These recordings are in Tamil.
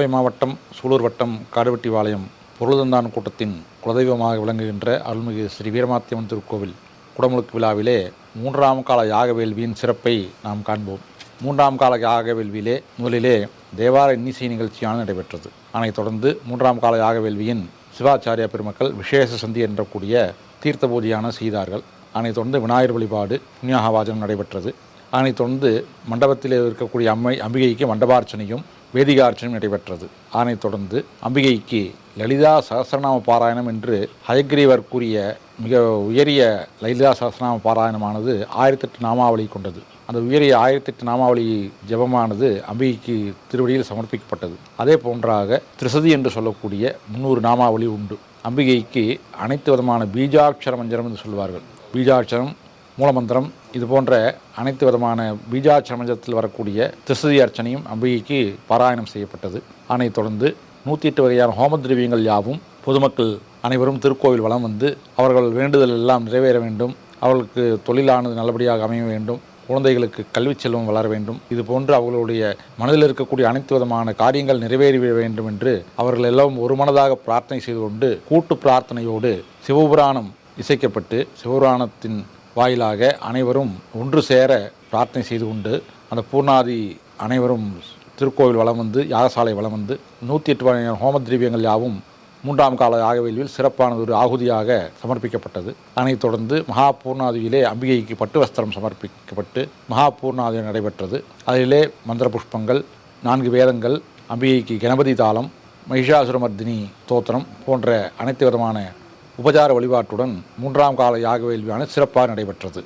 கோவை மாவட்டம் சூலூர் வட்டம் காடுவெட்டிபாளையம் பொருளுதந்தான் கூட்டத்தின் குலதெய்வமாக விளங்குகின்ற அருள்மிகு ஸ்ரீ வீரமாத்தியம்மன் திருக்கோவில் குடமுழுக்கு விழாவிலே 3ஆம் கால யாக வேள்வியின் சிறப்பை நாம் காண்போம். 3ஆம் கால யாக வேள்வியிலே முதலிலே தேவார இன்னிசை நிகழ்ச்சியானது நடைபெற்றது. அதனைத் தொடர்ந்து 3ஆம் கால யாக வேள்வியின் சிவாச்சாரியா பெருமக்கள் விசேஷ சந்தி என்றக்கூடிய தீர்த்த பூஜையான செய்தார்கள். அதனைத் தொடர்ந்து விநாயகர் வழிபாடு புண்ணியாகவாஜனம் நடைபெற்றது. அதனைத் தொடர்ந்து மண்டபத்தில் இருக்கக்கூடிய அம்பிகைக்கு மண்டபார்ச்சனையும் வேதிகார்ச்சனையும் நடைபெற்றது. அதனைத் தொடர்ந்து அம்பிகைக்கு லலிதா சகஸ்ரநாம பாராயணம் என்று ஹயக்ரீவர் கூறிய மிக உயரிய லலிதா சகஸ்ரநாம பாராயணமானது 1008 நாமாவளி கொண்டது. அந்த உயரிய 1008 நாமாவளி ஜபமானது அம்பிகைக்கு திருவடியில் சமர்ப்பிக்கப்பட்டது. அதே போன்றாக திரிசதி என்று சொல்லக்கூடிய 300 நாமாவளி உண்டு. அம்பிகைக்கு அனைத்து விதமான பீஜாட்சர மந்திரம் என்று சொல்வார்கள். பீஜாட்சரம், மூலமந்திரம், இது போன்ற அனைத்து விதமான பீஜாட்சர மந்திரத்தில் வரக்கூடிய திரிசதி அர்ச்சனையும் அம்பிகைக்கு பாராயணம் செய்யப்பட்டது. அதனைத் தொடர்ந்து 108 வகையான ஹோம திரவியங்கள் யாவும் பொதுமக்கள் அனைவரும் திருக்கோவில் வலம் வந்து அவர்கள் வேண்டுதல் எல்லாம் நிறைவேற வேண்டும், அவர்களுக்கு தொழிலானது நல்லபடியாக அமைய வேண்டும், குழந்தைகளுக்கு கல்வி செல்வம் வளர வேண்டும், இது போன்று அவர்களுடைய மனதில் இருக்கக்கூடிய அனைத்து விதமான காரியங்கள் நிறைவேறி வேண்டும் என்று அவர்கள் எல்லாம் ஒரு மனதாக பிரார்த்தனை செய்து கொண்டு கூட்டு பிரார்த்தனையோடு சிவபுராணம் இசைக்கப்பட்டு சிவபுராணத்தின் வாயிலாக அனைவரும் ஒன்று சேர பிரார்த்தனை செய்து கொண்டு அந்த பூர்ணாதி அனைவரும் திருக்கோவில் வலம் வந்து யாகசாலை வலம் வந்து 108 வகையான ஹோம திரவியங்கள் யாவும் 3ஆம் கால யாகவேள்வியில் சிறப்பானது ஒரு ஆகுதியாக சமர்ப்பிக்கப்பட்டது. அதனைத் தொடர்ந்து மகா பூர்ணாதியிலே அம்பிகைக்கு பட்டு வஸ்திரம் சமர்ப்பிக்கப்பட்டு மகா பூர்ணாதி நடைபெற்றது. அதிலே மந்திர புஷ்பங்கள், 4 வேதங்கள், அம்பிகைக்கு கணபதி தாளம், மகிஷாசுரமர்தினி தோத்திரம் போன்ற அனைத்து விதமான உபசார வழிபாட்டுடன் 3ஆம் கால யாக வேள்வியான சிறப்பாக நடைபெற்றது.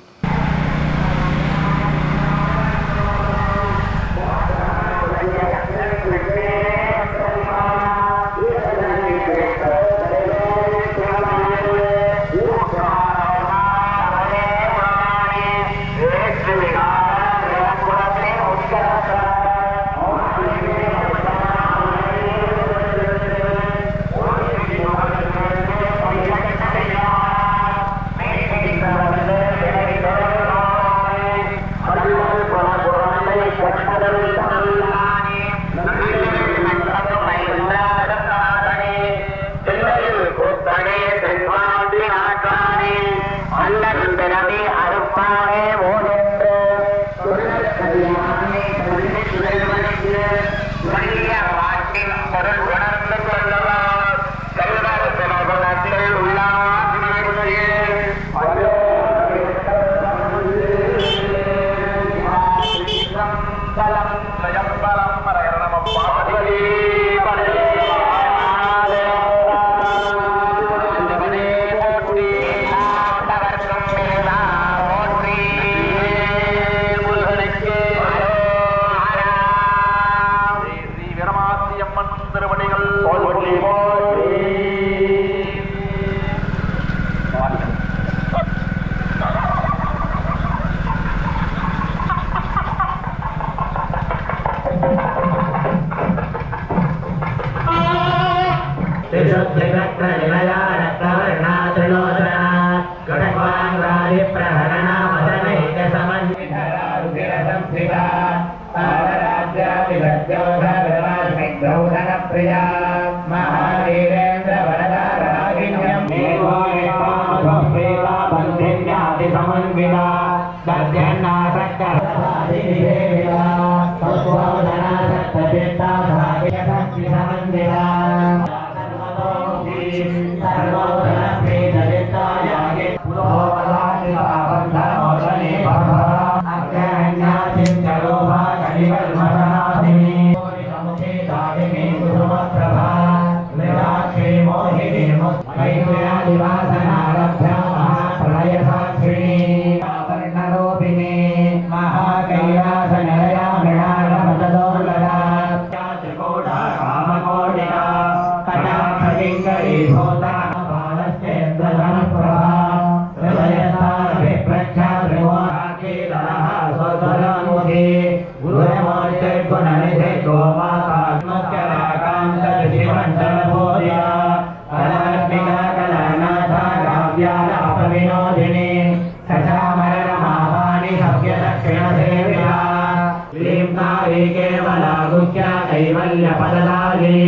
केवला गुह्या कैवल्यपददायिनी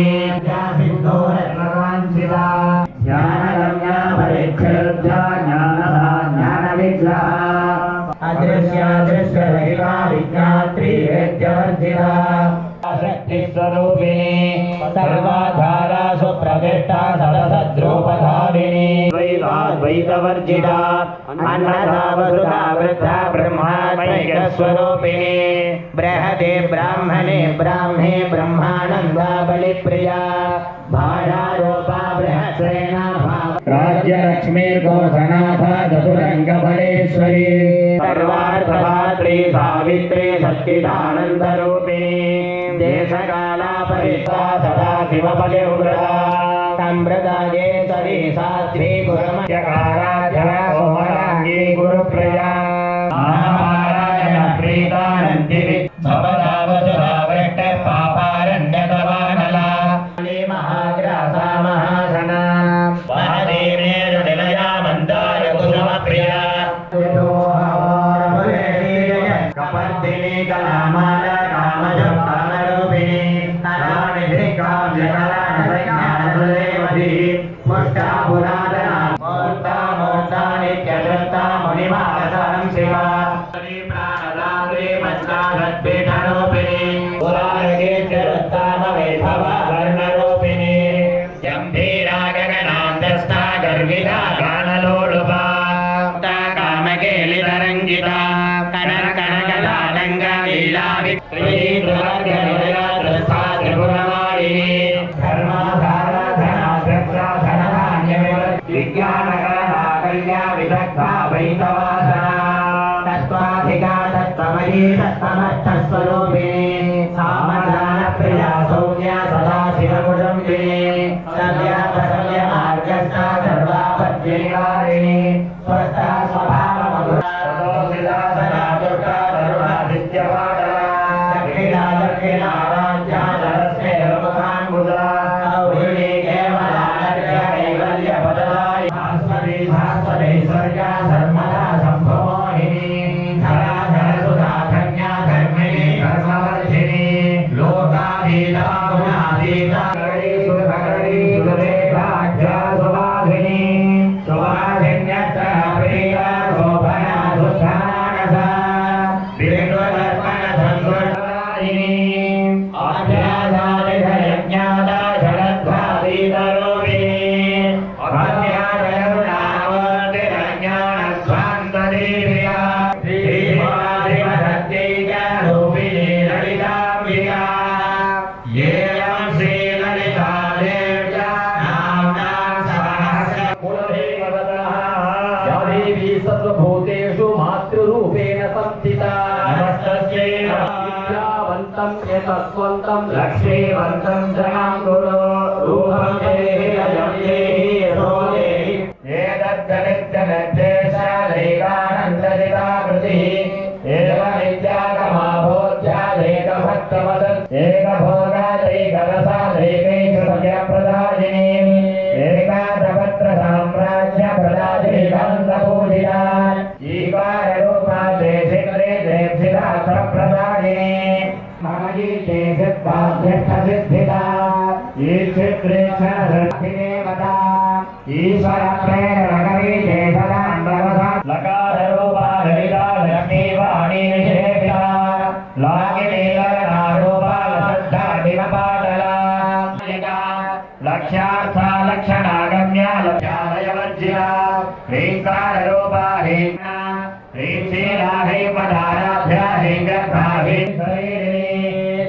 सिद्धोरवाञ्छिता ज्ञानगम्या परीक्षेभ्या ज्ञानदा ज्ञानविग्रहा अदृश्यादृश्यरहिता विज्ञात्री वेद्यवर्जिता शक्तिस्वरूपिणी सर्वाधारा सुप्रतिष्ठा सदसद्रूपधारिणी द्वैतवर्जिता अन्नदा वसुधा वृद्धा ब्रह्मात्मैकस्वरूपिणी बृहदे ब्राह्मणे ब्राह्मे ब्रह्मानन्दा बलिप्रिया भाषारूपा बृहस्रेणा राज्यलक्ष्मीर्गोधनाथा चतुरङ्गफलेश्वरी सर्वार्थधात्री सावित्री सच्चिदानन्दरूपिणी देशकाला परिता सदा शिवपतिव्रता सम्प्रदायेश्वरी साध्वी गुरुमयकाराध्या कोमलाङ्गी गुरुप्रिया महापारायण प्रीतानन्दी भवदा वसुधा वृष्ट पापारण्यतवानला महाग्रासा महासना महादेवेरुनिलया मन्दार कुसुमप्रिया कपर्दिनी कलामाला कामजप्तानरूपिणी कलानिधि काव्यकलानसज्ञानसुदेवधी मुष्टा पुरातना मूर्ता मूर्ता नित्यदृष्टा मुनिमानसं शिवा प्राणदात्री पञ्चाशत्पीठरूपिणी पुराणकीर्तिरुत्तामवैभवा वर्णरूपिणी गम्भीरा गगनान्तस्था गर्विता गानलोलुपा कामकेलितरङ्गिता कनकनकलालङ्गा लीला विक्रीतुवर्गनिलयात्रस्था त्रिपुरवारिणी धर्माधाराधना धनाधान्यविवृत्ति विज्ञानकला विदग्धा वैतवासना तत्त्वाधिका तत्त्वमयी तत्त्वमर्थस्वरूपिणी सामधानप्रिया सौम्या सदा शिवकुटुम्बिनी सव्यापसव्यमार्गस्था सर्वापद्यनिवारिणी स्वस्था स्वभावमधुरा सदोषिता सदा दुर्गा धर्मादित्यवाडला दक्षिणा दक्षिणाराध्या सरस्मेरुमुखाम्बुजा सौहिणी केवलानर्घ्य कैवल्यपददायि भास्वती भास्वतैश्वर्या सर्वदा सम्भवोहिनी धराधरसुधा धन्या धर्मिणी धर्मवर्धिनी लोकाधीता गुणाधीता करणी सुरेखाढ्या सुवाधिनी सुवाधिन्यत्र प्रिया शोभना सुधानसा विष्णुदर्पण संगुणायिनी आध्यासादिधयज्ञाता शरद्भावीतरूपिणी अभ्यासयरुणावर्तिरज्ञानध्वान्तदेव्या श्रीशिवाधिपसत्यैकरूपिणी ललिताम्बिका एवं श्रीललिता देव्या नाम्नां सहस्रकुलदेवतः या देवी सर्वभूतेषु मातृरूपेण संस्थिता नमस्तस्यै विद्यावन्तं यतस्वन्तं लक्ष्मीवन्तं जनां गुरो रूपं देहि अयं देहि यशो देहि एतद्जनित्यनिर्देशादैकानन्दजिताकृतिः एवमित्यागमाभोध्यादेकभक्तवदत् एकभोगादैकरसादैकैकसत्यप्रदायिनी एकादपत्रसाम्राज्यप्रदायिनी कन्दपूजिता ईकाररूपा देशिक्रे देप्सिदात्रप्रदायिनी ममगीते सिद्धाध्यक्षसिद्धिता ईक्षित्रेक्षणसृष्टिदेवता ईश्वरप्रेरणकरीते सदाम्बरवसा लकाररूपा ललिता लक्ष्मीवाणी निषेविता लागिनीलनारूपा लसद्धादिवपाटला लक्ष्यार्था लक्षणागम्या लक्ष्यालयवर्जिता ह्रीङ्काररूपा ह्रीङ्ना ह्रीक्षीरा ह्रीपदाराध्या ह्रीङ्गर्भा ह्रीशरीरिणी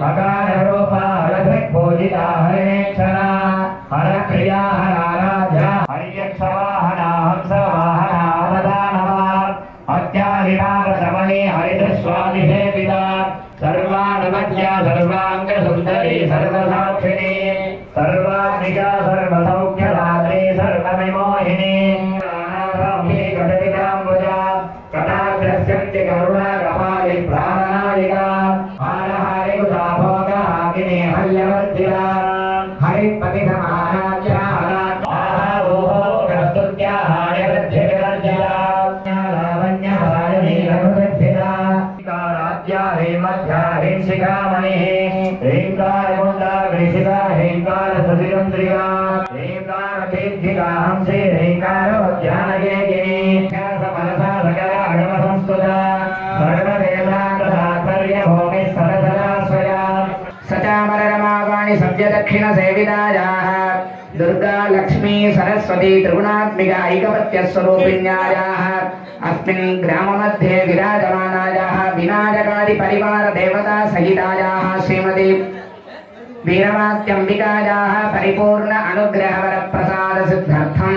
मकाररूपा हरभूजिता हरिणेक्षणा हरप्रिया हराराध्या हरियक्षवाहना हंसवाहना अवदानवा अत्यादिनागसमने हरितस्वादिसेविता सर्वानुमत्या सर्वाङ्गसुन्दरी सर्वसाक्षिणी सर्वात्मिका सर्वसौख्यदात्री सर्वविमोहिनी कटविदाम्बुजा कटाग्रस्यन्ति करुणाकपालि प्राणनायिका हारहारिकुता भोगागिनी हल्यवर्धिता हरिपतिसमानाध्या स्तुत्या हार्यवृद्धिविवर्जिता लावण्यभारिणी लघुवृद्धिता राज्या ह्रीमध्या ह्रींशिखामणि सतिरंद्रिया देवतारथेधिकाहं से ह्रीकारो ध्यानयेगिनी मनसा सकल अगम संस्तुता सर्वदेवान्तरात्पर्य भूमि सरसदा स्वया सचामरमावाणि सद्य दक्षिण सेवितायाः दुर्गा लक्ष्मी सरस्वती त्रिगुणात्मिका ऐकपत्य स्वरूपिण्यायाः अस्मिन् ग्राममध्ये विराजमानायाः विनायकादि परिवार देवता सहितायाः श्रीमती वीरमात्यम्बिकायाः परिपूर्ण अनुग्रह वरप्रसाद सिद्ध्यर्थम्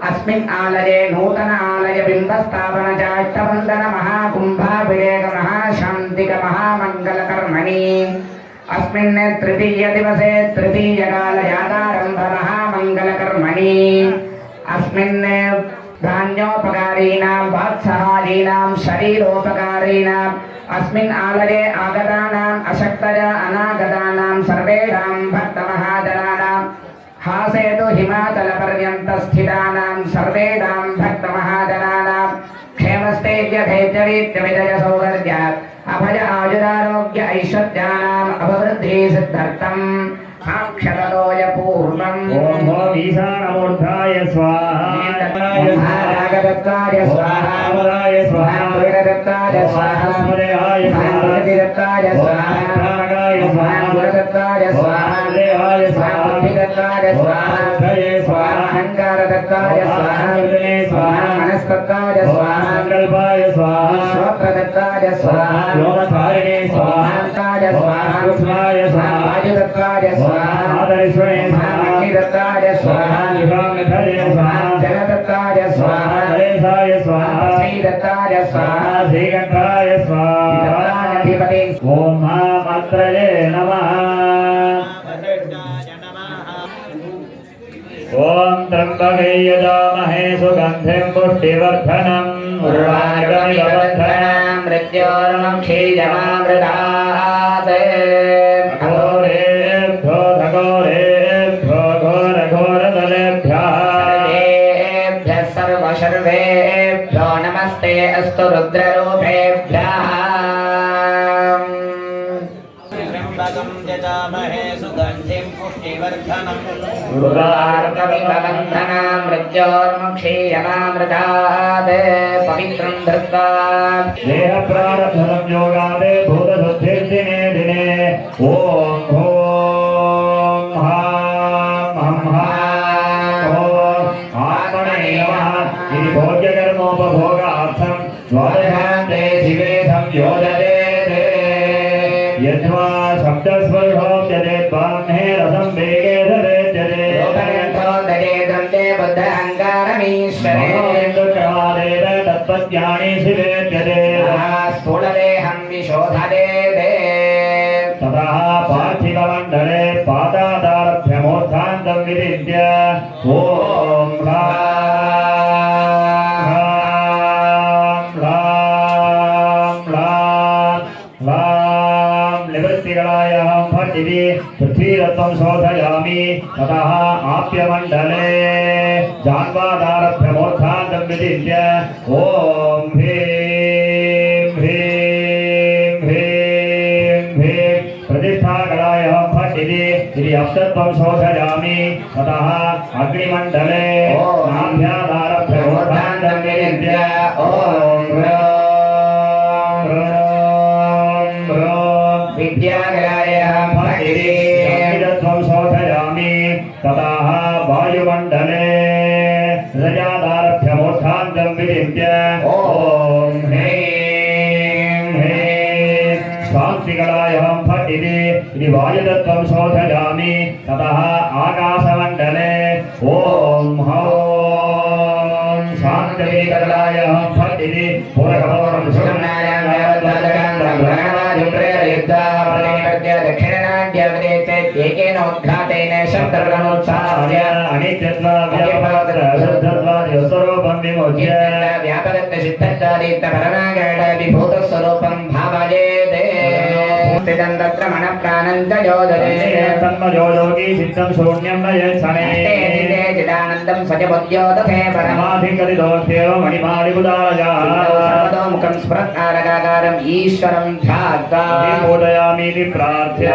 अस्मिन् आलये नूतन आलय बिम्बस्थापन चाष्टबन्धन महाकुम्भाभिषेक महाशान्तिक महामङ्गलकर्मणि अस्मिन् तृतीय दिवसे तृतीयकालयादारम्भ महामङ्गलकर्मणि अस्मिन् धान्योपकारीणां वात्सहायीनां शरीरोपकारीणाम् अस्मिन् आलये आगतानाम् अशक्तया अनागतानां सर्वेषां भक्तमहाजनानां हासेतु हिमाचलपर्यन्तस्थितानां सर्वेषां भक्तमहाजनानां क्षेमस्थैर्यधैर्यवीर्यविजयसौवर्य अभय आयुरारोग्य ऐश्वर्याणाम् अभिवृद्धि सिद्ध्यर्थम् साक्षरतोय पूर्णम् ओम ईशानमूर्धाय स्वाहा नागदत्ताय स्वाहा रामदाय स्वाहा वेददत्ताय स्वाहा स्वाहाय स्वाहा दत्ताय स्वाहा नागाय स्वाहा गुरुदत्ताय स्वाहा देवाय स्वाहा दत्ताय स्वाहा जय स्वाहा अहंकारदत्ताय स्वाहा स्वाहा मनस्तत्ताय स्वाहा संकल्पाय स्वाहा श्रोत्रदत्ताय स्वाहा लोकधारिणे स्वाहा दत्ताय स्वाहा सूक्ष्माय स्वाहा वायुदत्ताय स्वाहा आदर्शणे स्वाहा अग्निदत्ताय स्वाहा विभागधरे स्वाहा जलदत्ताय स्वाहा गणेशाय स्वाहा श्रीदत्ताय स्वाहा श्रीकंठाय स्वाहा दत्ताधिपते ओम महामन्त्रये नमः ओम त्र्यंबके यजामहे सुगंधिं पुष्टिवर्धनम् उर्वारुकमिव बन्धनम् मृत्योर्मुक्षीयमामृतात् घोरेभ्यो घोरेभ्यो घोरघोरतलेभ्यः सर्वेभ्यः सर्वशर्वेभ्यो नमस्ते अस्तु रुद्ररूपेभ्यः त्र्यम्बकं यजामहे सुगन्धिं पुष्टिवर्धनम् उर्वारुकमिव बन्धनं मृत्योर्मुक्षीयमामृतात् पवित्रं धृत्वा देह प्रारब्धं योगादे भूतशुद्धिर्दिने दिने ओम ॐ हां हं हां ॐ आत्मने नमः इति भोग्यकर्मोपभोगार्थं द्वादशान्ते शिवे संयोजते यद्वा शब्दस्पर्शोऽप्यते ब्राह्मे रसं वेगे धरेत्यते लोकयन्त्रोदये तत्त्वज्ञानी शिवेत्यते स्थूलदेहं विशोधने ततः पार्थिवमण्डले पादादारभ्यमोत्थान्तं विदित्य ॐ निवृत्तिकलायां भट्टिति पृथ्वीरत्वं शोधयामि ततः आप्यमण्डले जान्वादारभ्यमोत्थान्तं विदित्य ॐ ह्रीं ह्रीं ह्रीं ह्रीं प्रतिष्ठाकलायां भट्टिति इति अप्तत्वं शोधयामि ततः अग्निमण्डले नाभ्यादारभ्यमोत्थान्तं विदित्य ॐ विद्याकलायां त्वं शोधयामि ततः वायुमण्डले रजादारभ्यमोत्थान्तं विदित्य ॐ ह्रीं ह्रीं स्वान्तिकलायां भट्टिति इति वायुतत्त्वं शोधयामि ततः आकाशमण्डले ॐ हौं शान्तिकलायां भट्टिति पूरकपूर्वं सुगन्धायां दक्षिणनाट्यवदेकेन शब्दोत्साह्य अनित्यत्वाद्यस्वरूपं विमोच्य व्यापदत्त सिद्धत्वादित्तपरमागढ विभूतस्वरूपं भावयेत् स्थितं तत्र मनः प्राणं च योजते तन्मयोगी सिद्धं शून्यं न यच्छने चिदानन्दं सच बुद्ध्योदधे परमाधिकरिदोऽस्त्येव मणिमालिबुधाया मुखं स्फुरत्कारकाकारम् ईश्वरं ध्यात्वा पूजयामीति प्रार्थ्य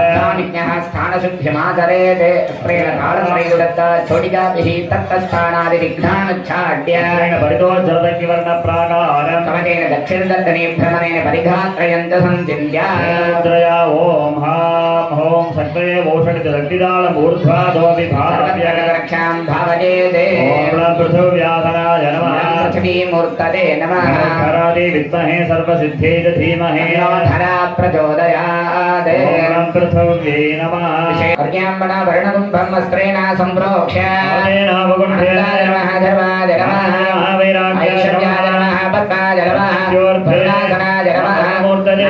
ज्ञः स्थानशुद्धिमाचरेत् स्त्रेण ताळमणियुदत्त छोटिकाभिः तत्तस्थानादिविघ्नानुच्छाड्य परितोज्जलदग्निवर्णप्राकारम् कमलेन दक्षिणदर्शने भ्रमणेन परिघात्रयन्त सञ्चिन्त्य मुद्रया ॐ हां ॐ सक्रे वोषणितदग्निदालमूर्ध्वादो विभाव्य रक्षां भावयेते ॐ पृथिव्यासनाय नमः पृथिवीमूर्तये नमः करादि विद्महे सर्वसिद्धे च धीमहि धरा प्रचोदयात् ॐ पृथिव्यै नमः अर्घ्याम्बना वर्णकुम्भं वस्त्रेण सम्प्रोक्ष्य अनेनावगुण्ठे नमः धर्माय नमः ऐश्वर्याय नमः पद्माय नमः वरदासनाय नमः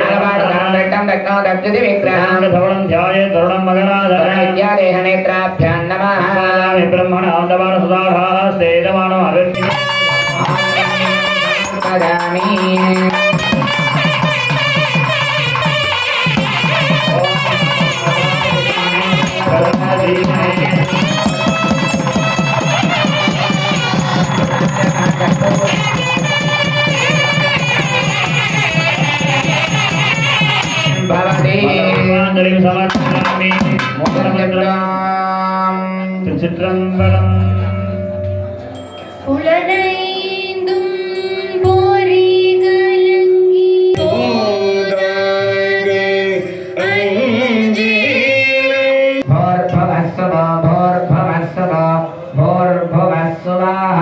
नागपाठं रत्नो दक्षिणविग्रहं धवलं ध्याये तरुणं मगनाधरं विद्यादेहनेत्राभ्यां नमः ब्रह्मणां दवानसुधास्ते दवानो वदामि भवति समर्पयामि चित्रम्बरम् உலகைந்தும் போரிகலங்கி भोर्भुवस्सुवा भोर्भुवस्सुवा भोर्भुवस्सुवाः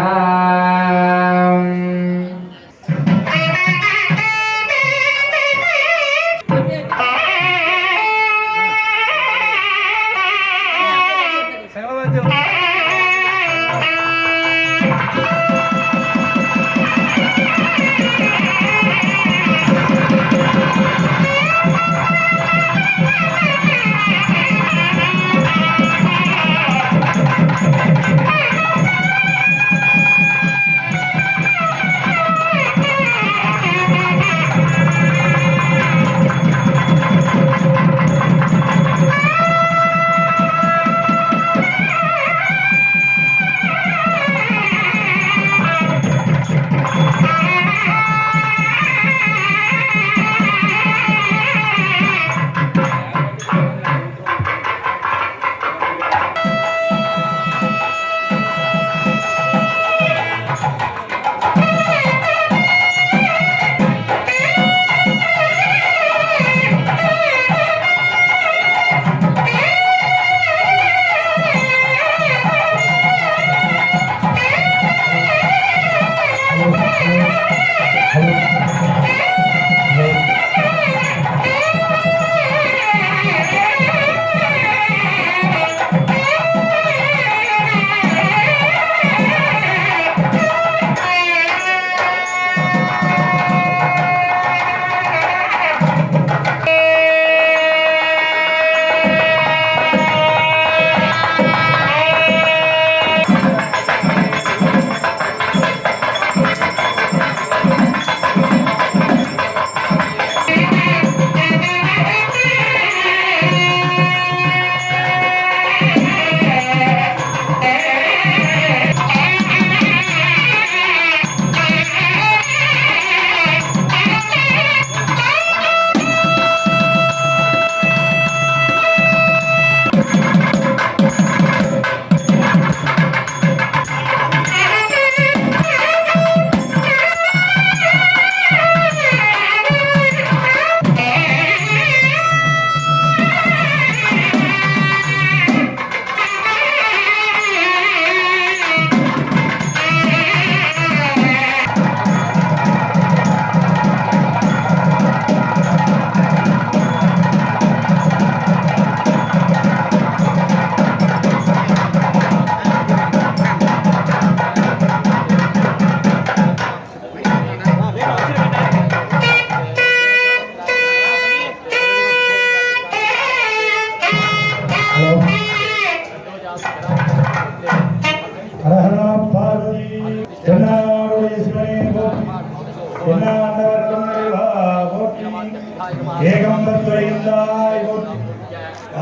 ஏகம் தத்வைந்தாய் போற்றி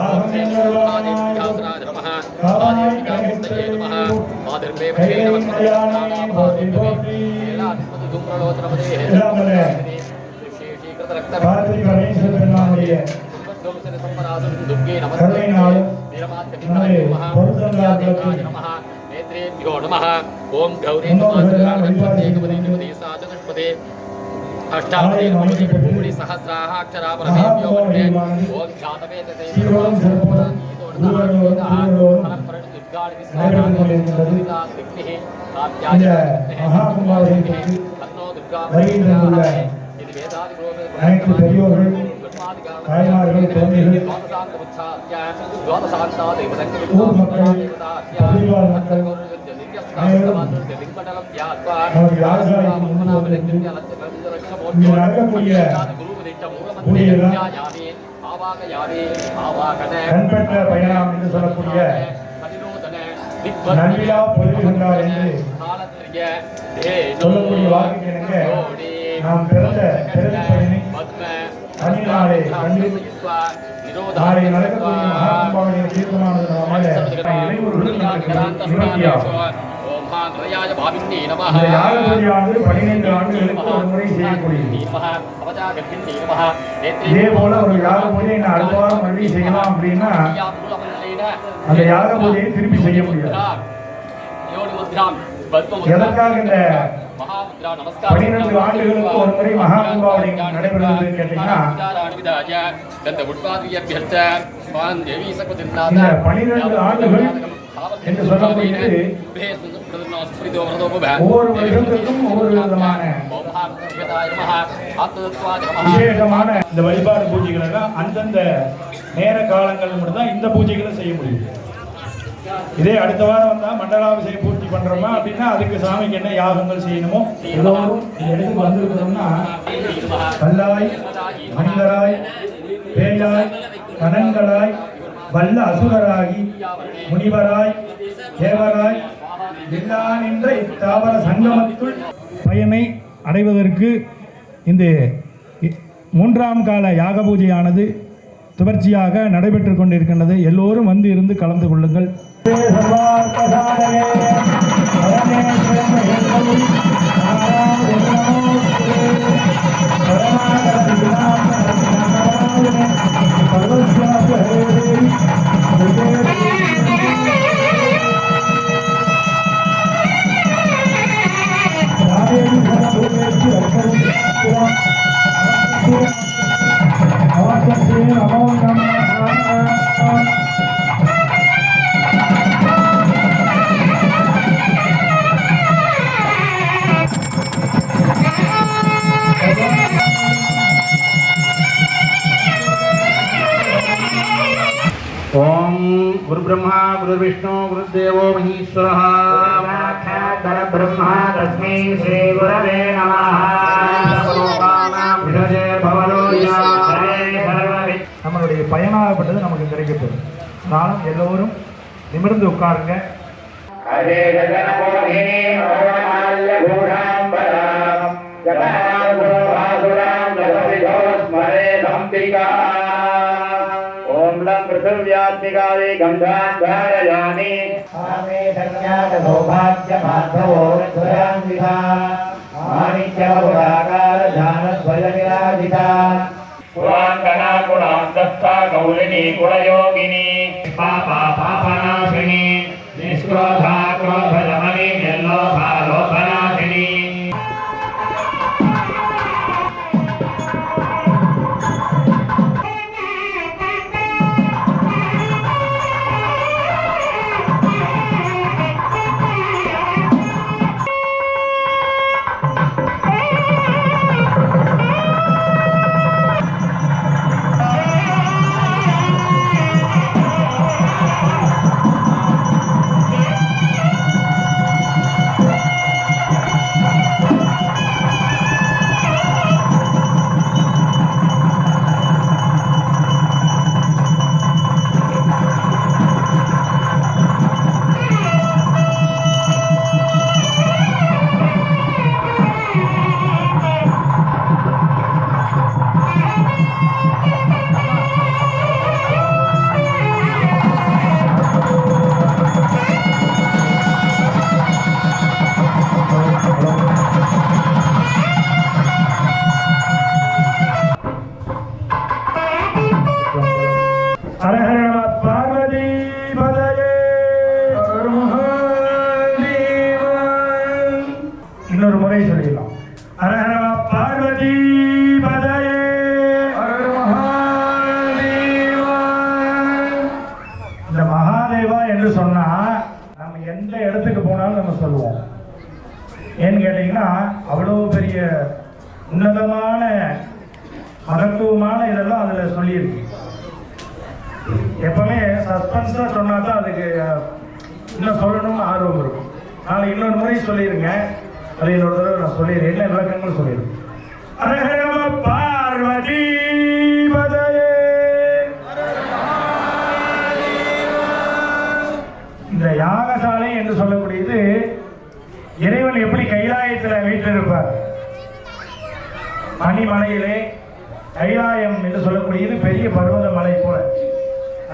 ஆகம் என்கிறவானாய் போற்றி கார்த்திகை கணேச பெருமானுடைய கருணையினாலும் நமது பொருத்தங்களாக நேத்ரேபியோ நமः ஓம் கௌரி நமஸ்தே சாதனஸ்பதே அஷ்டாவதி கோடி சஹஸ்ராஹ அக்ஷரா பரமேபியோ வந்தே ஓம் ஜாதவேதே சீரோடும் சிறப்போடும் ஊரோடும் இந்த மகாகுமாரத்தை வருகின்ற அனைத்து பெரியோர்கள் தாய்மார்கள் குழந்தைகள் ஊர் மக்கள் பகுதிவாழ் மக்கள் அனைவரும் நமது ராஜாவுக்கு முன்பு வந்து இங்கு நடக்கக்கூடிய பூஜையெல்லாம் கண்பற்ற பயணம் என்று சொல்லக்கூடிய நன்விழா பொழுதுகின்றார் என்று சொல்லக்கூடிய வாக்கு எனக்கு நாம் பிறந்த பயணி அன்னினாலே கண்டு நாளை நடக்கக்கூடிய மகாகும்பாவின் தீர்க்கமானது இந்த யாக பூஜையானது 12 ஆண்டுகளுக்கு ஒரு முறை செய்யக்கூடியது. இதே போல ஒரு யாக பூஜை நான் அடுத்த வாரம் மறுபடியும் செய்யலாம் அப்படின்னா அந்த யாக பூஜையை திருப்பி செய்ய முடியாது. எதற்காக இந்த 12 ஆண்டுகளுக்கு ஒரு முறை மகாகும்பாவளி நடைபெறுவது கேட்டீங்கன்னா இந்த 12 ஆண்டுகள் என்று சொல்லக்கூடியது ஒவ்வொரு வருடத்திற்கும் ஒவ்வொரு விதமான விசேஷமான இந்த வழிபாடு பூஜைகள் எல்லாம் அந்தந்த நேர காலங்கள் மட்டும்தான் இந்த பூஜைகளை செய்ய முடியும். இதே அடுத்த வாரம் வந்தா மண்டலாபிஷேகம் பூர்த்தி பண்றோமா அப்படின்னா அதுக்கு சாமிக்கு என்ன யாகங்கள் செய்யணுமோ எல்லோரும் இந்த இடத்துக்கு வந்திருக்கிறோம்னா கல்லாய் மனிதராய் பேயாய் கணங்களாய் வல்ல அசுரராகி முனிவராய் தேவராய் எல்லா நின்ற இத்தாவர சங்கமத்துள் பயனை அடைவதற்கு இந்த 3ஆம் கால யாக பூஜையானது தொடர்ச்சியாக நடைபெற்றுக் கொண்டிருக்கின்றது. எல்லோரும் வந்து இருந்து கலந்து கொள்ளுங்கள். ओम गुरु ब्रह्मा गुरु विष्णु गुरुदेवो महेश्वरः ब्रह्मा तस्मै श्री गुरवे नमः विषजे भवलोया நம்மளுடைய பயனாகப்பட்டது நமக்கு கிடைக்கப்படும். நானும் எல்லோரும் நிமிர்ந்து உட்காருங்க. ஹரே ஜனமோகினி மோகனால்ய பூஷாம்பரம் ஜகநாதகுருவாசுராம் ஜகவிதோஸ்மரே தம்பிகா ஓம் லம் பிருத்திவ்யாத்மிகாவே கந்தாந்தாரயாமி ஆமே சன்யாத சௌபாக்ய மாதவோ துராந்திகா மாணிக்யபுராகார தானஸ்வயவிராஜிதா पुरांगना गुणांतस्था गौरिणी गुणयोगिनी पापा पापनाशिनी निष्क्रोधा क्रोधदमनी निर्लोभा लोभनाशिनी ஹர ஹர பார்வதி பதயே ஹர மகாதேவா. இந்த மகாதேவா என்று சொன்னா நம்ம எந்த இடத்துக்கு போனாலும் நம்ம சொல்லுவோம். ஏன்னு கேட்டீங்கன்னா அவ்வளவு பெரிய உன்னதமான மகத்துவமான இதெல்லாம் அதுல சொல்லியிருக்கு. எப்பவுமே சஸ்பென்ஸா சொன்னா தான் அதுக்கு இன்னும் சொல்லணும்னு ஆர்வம் இருக்கும். நாளைக்கு இன்னொரு முறை சொல்லிடுங்க, அது இன்னொரு தடவை நான் சொல்லிடுறேன், என்ன விளக்கங்கள் சொல்லிடுறேன். ஹர ஹர பார்வதி பதயே. இந்த யாகசாலை என்று சொல்லக்கூடியது இறைவன் எப்படி கைலாயத்தில் வீற்றிருப்பார். பனிமலையிலே கைலாயம் என்று சொல்லக்கூடியது பெரிய பர்வத மலை போல.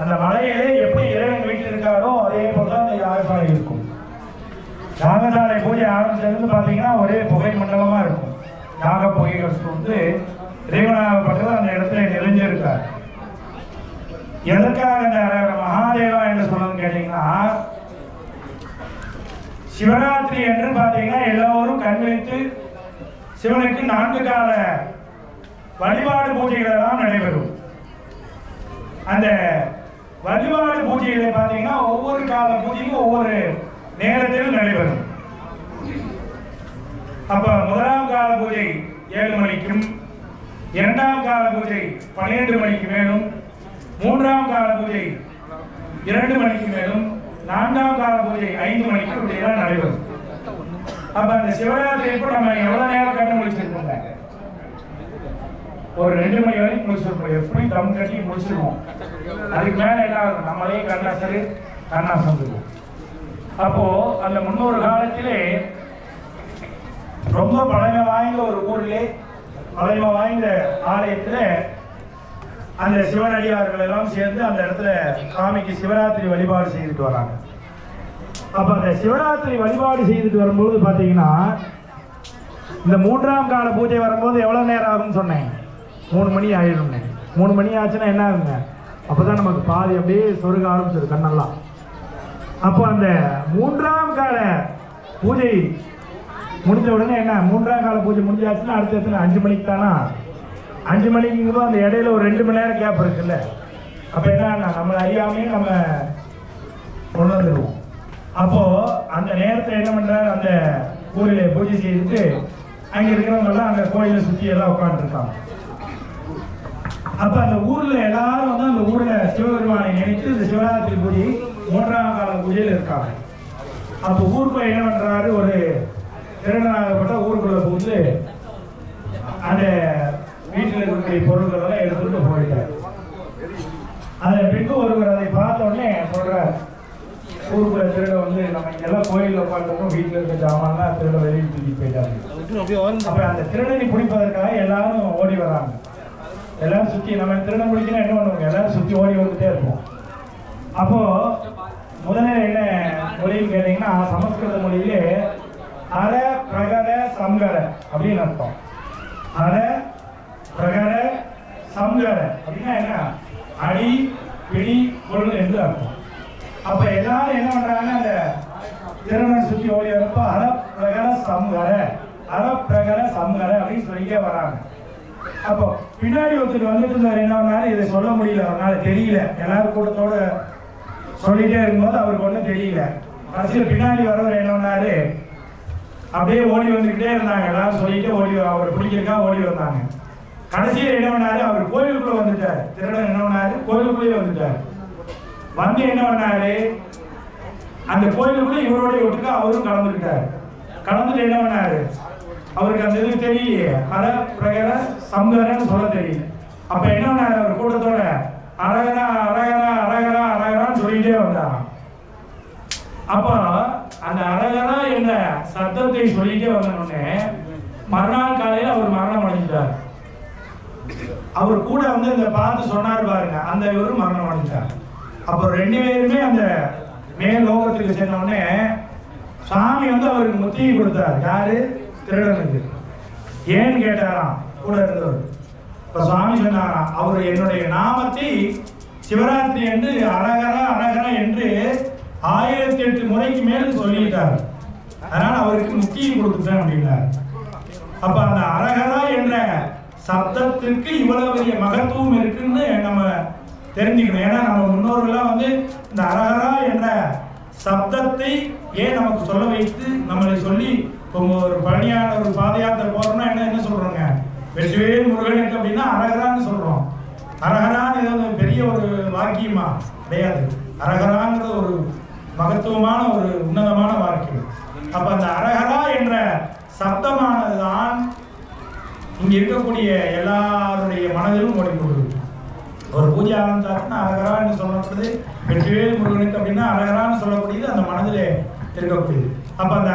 அந்த மலையிலே எப்படி இறைவன் வீற்றிருக்காரோ அதே போலதான் அந்த யாகசாலை இருக்கும். யாகசாலை பூஜை ஆரம்பிச்சது பார்த்தீங்கன்னா ஒரே புகை மண்டலமா இருக்கும். யாக புகைகள் வந்து இறைவனாகப்பட்டது அந்த இடத்துல நிறைஞ்சிருக்கார். எதற்காக அந்த மகாதேவா என்று சொன்னதுன்னு கேட்டீங்கன்னா, சிவராத்திரி என்று பார்த்தீங்கன்னா எல்லோரும் கண் வைத்து சிவனுக்கு 4 கால வழிபாடு பூஜைகள் எல்லாம் நடைபெறும். அந்த வழிபாடு பூஜைகளை பார்த்தீங்கன்னா ஒவ்வொரு கால பூஜையும் ஒவ்வொரு நேரத்தில் நடைபெறும். அப்ப முதலாம் கால பூஜை 7 மணிக்கும், 2ஆம் கால பூஜை 12 மணிக்கு மேலும், 3ஆம் கால பூஜை 2 மணிக்கு மேலும், 4ஆம் கால பூஜை 5 மணிக்கு இப்படியெல்லாம் நடைபெறும். அப்ப அந்த சிவராத்திரி நம்ம எவ்வளவு நேரம் கண்ணு முடிச்சிருக்கோங்க? ஒரு 2 மணி வரைக்கும் முடிச்சிருப்போம். எப்படி தம் கட்டி முடிச்சிருவோம். அதுக்கு மேல என்ன ஆகும்? நம்மளே கண்ணாசம். அப்போ அந்த முன்னொரு காலத்திலே ரொம்ப பழமை வாய்ந்த ஒரு ஊரிலே, பழமை வாய்ந்த ஆலயத்துல அந்த சிவனடியார்கள் எல்லாம் சேர்ந்து அந்த இடத்துல சாமிக்கு சிவராத்திரி வழிபாடு செய்துட்டு வராங்க. அப்ப அந்த சிவராத்திரி வழிபாடு செய்துட்டு வரும்போது பாத்தீங்கன்னா, இந்த 3ஆம் கால பூஜை வரும்போது எவ்வளவு நேரம் ஆகும்னு சொன்னேன்? 3 மணி ஆயிடும். 3 மணி ஆச்சுன்னா என்ன ஆகுங்க? அப்பதான் நமக்கு பாதி அப்படியே சொருக ஆரம்பிச்சது கண்ணெல்லாம். அப்போ அந்த 3ஆம் கால பூஜை முடிஞ்ச உடனே என்ன, 3ஆம் கால பூஜை முடிஞ்சாச்சுன்னா அடுத்த 5 மணிக்கு தானா? 5 மணிக்கு அந்த இடையில ஒரு 2 மணி நேரம் கேப் இருக்குல்ல. அப்ப என்ன, நம்மளை அறியாமையே நம்ம கொண்டு வந்துடுவோம். அப்போ அந்த நேரத்தை என்ன பண்றாரு, அந்த கோயில பூஜை செய்துட்டு அங்க இருக்கிறவங்க எல்லாம் அந்த கோயிலை சுத்தி எல்லாம் உட்காந்துருக்காங்க. அப்ப அந்த ஊர்ல எல்லாரும் வந்து அந்த ஊர்ல சிவபெருமானை நினைத்து இந்த சிவராத்திரி பூஜை 3ஆம் கால பூஜையில் இருக்காங்க. அப்ப ஊருக்குள்ள என்ன பண்றாரு, ஒரு திருடனாகப்பட்ட ஊருக்குள்ள புகுந்து அந்த வீட்டில் இருக்கக்கூடிய பொருட்கள் எல்லாம் எடுத்துட்டு போயிட்டார். அதன் பின்பு ஒருவர் அதை பார்த்த உடனே சொல்றார், ஊருக்குள்ள திருட வந்து நம்ம இங்கெல்லாம் கோயிலில் உட்காந்துருக்கோம், வீட்டில் இருக்க ஜாமான்லாம் திருட வெளியில் தூக்கிட்டு போயிட்டாங்க. அப்ப அந்த திருடனை பிடிப்பதற்காக எல்லாரும் ஓடி வராங்க. எல்லாரும் சுத்தி, நம்ம திருடன் பிடிக்கணும் என்ன பண்ணுவாங்க, எல்லாரும் சுத்தி ஓடி வந்துட்டே இருப்போம். அப்போ முதல்ல என்ன மொழின்னு கேட்டீங்கன்னா, சமஸ்கிருத மொழியிலே அர பிரகர சங்கர அப்படின்னு அர்த்தம். அர பிரகர சங்கர அப்படின்னா என்ன, அடி பிடி பொருள் என்று அர்த்தம். அப்ப எல்லாரும் என்ன பண்றாங்க, அந்த திருடனை சுத்தி ஓடி வரப்ப அர பிரகர சங்கர, அர பிரகர சங்கர அப்படின்னு சொல்லிட்டே வராங்க. அப்போ பின்னாடி ஒருத்தர் வந்துட்டு இருந்தார். என்ன பண்ணாரு, இதை சொல்ல முடியல, அவனால தெரியல. எல்லாரும் கூட்டத்தோட சொல்லிட்டே இருக்கும்போது அவருக்கு ஒன்றும் தெரியல. கடைசியில் பின்னாடி வரவர் என்ன பண்ணாரு, அப்படியே ஓடி வந்துக்கிட்டே இருந்தாங்க. எல்லாரும் சொல்லிட்டு ஓடி, அவர் பிடிக்கிறக்கா ஓடி வந்தாங்க. கடைசியில் என்ன பண்ணாரு, அவர் கோயிலுக்குள்ள வந்துட்டார். திருடன் என்ன பண்ணாரு, கோயிலுக்குள்ளேயே வந்துட்டார். வந்து என்ன பண்ணாரு, அந்த கோயிலுக்குள்ள இவரோட ஒட்டுக்கா அவரும் கலந்துக்கிட்டார். கலந்துட்டு என்ன பண்ணாரு, அவருக்கு அந்த இது தெரியலையே, அர பிரகர சங்கரன்னு சொல்ல தெரியல. அப்ப என்ன பண்ணாரு, அவர் கூட்டத்தோட அரகரா அரகரா அரகரா அரகரான்னு சொல்லிட்டே வந்தாங்க. அப்ப அந்த அரகரா என்ற சப்தத்தை சொல்லிட்டே வந்தோடனே மறுநாள் காலையில அவர் மரணம் அடைஞ்சிட்டார். அவர் கூட வந்து இந்த பார்த்து சொன்னார் பாருங்க, அந்த இவரும் மரணம் அடைஞ்சிட்டார். அப்போ 2 பேருமே அந்த மேல் லோகத்துக்கு சென்ற உடனே சாமி வந்து அவருக்கு முத்தியை கொடுத்தார். யாரு, திருடனுக்கு. ஏன்னு கேட்டாராம் கூட இருந்தவர். இப்ப சுவாமி சொன்னாராம், அவர் என்னுடைய நாமத்தை சிவராத்திரி என்று அரகரா அரகரா என்று 1008 முறைக்கு மேல் சொல்லிட்டார். அதனால அவருக்கு முக்கியம் கொடுத்துட்டேன் அப்படின்னார். அப்ப அந்த அரகரா என்ற சப்தத்திற்கு இவ்வளவு பெரிய மகத்துவம் இருக்குன்னு நம்ம தெரிஞ்சுக்கணும். ஏன்னா நம்ம முன்னோர்கள்லாம் வந்து இந்த அரகரா என்ற சப்தத்தை ஏன் நமக்கு சொல்ல வைத்து நம்மளை சொல்லி ஒரு பழனியான ஒரு பாத யாத்திரை போறோம்னா என்ன சொல்றோங்க, வெற்றிவேல் முருகனுக்கு அப்படின்னா அரகரான்னு சொல்றோம். அரகரான்னு ஏதாவது பெரிய ஒரு வாக்கியமா கிடையாது. அரகராங்கிறது ஒரு மகத்துவமான ஒரு உன்னதமான வாக்கியம். அப்ப அந்த அரகரா என்ற சப்தமானதுதான் இங்க இருக்கக்கூடிய எல்லாருடைய மனதிலும் ஓடிக்கொண்டிருக்கு. ஒரு பூஜை ஆரம்பிச்சாச்சுன்னா அரகரான்னு சொல்லப்படுது, வெற்றிவேல் முருகனுக்கு அப்படின்னா அரகரான்னு சொல்லக்கூடியது அந்த மனதிலே இருக்கக்கூடியது. அப்ப அந்த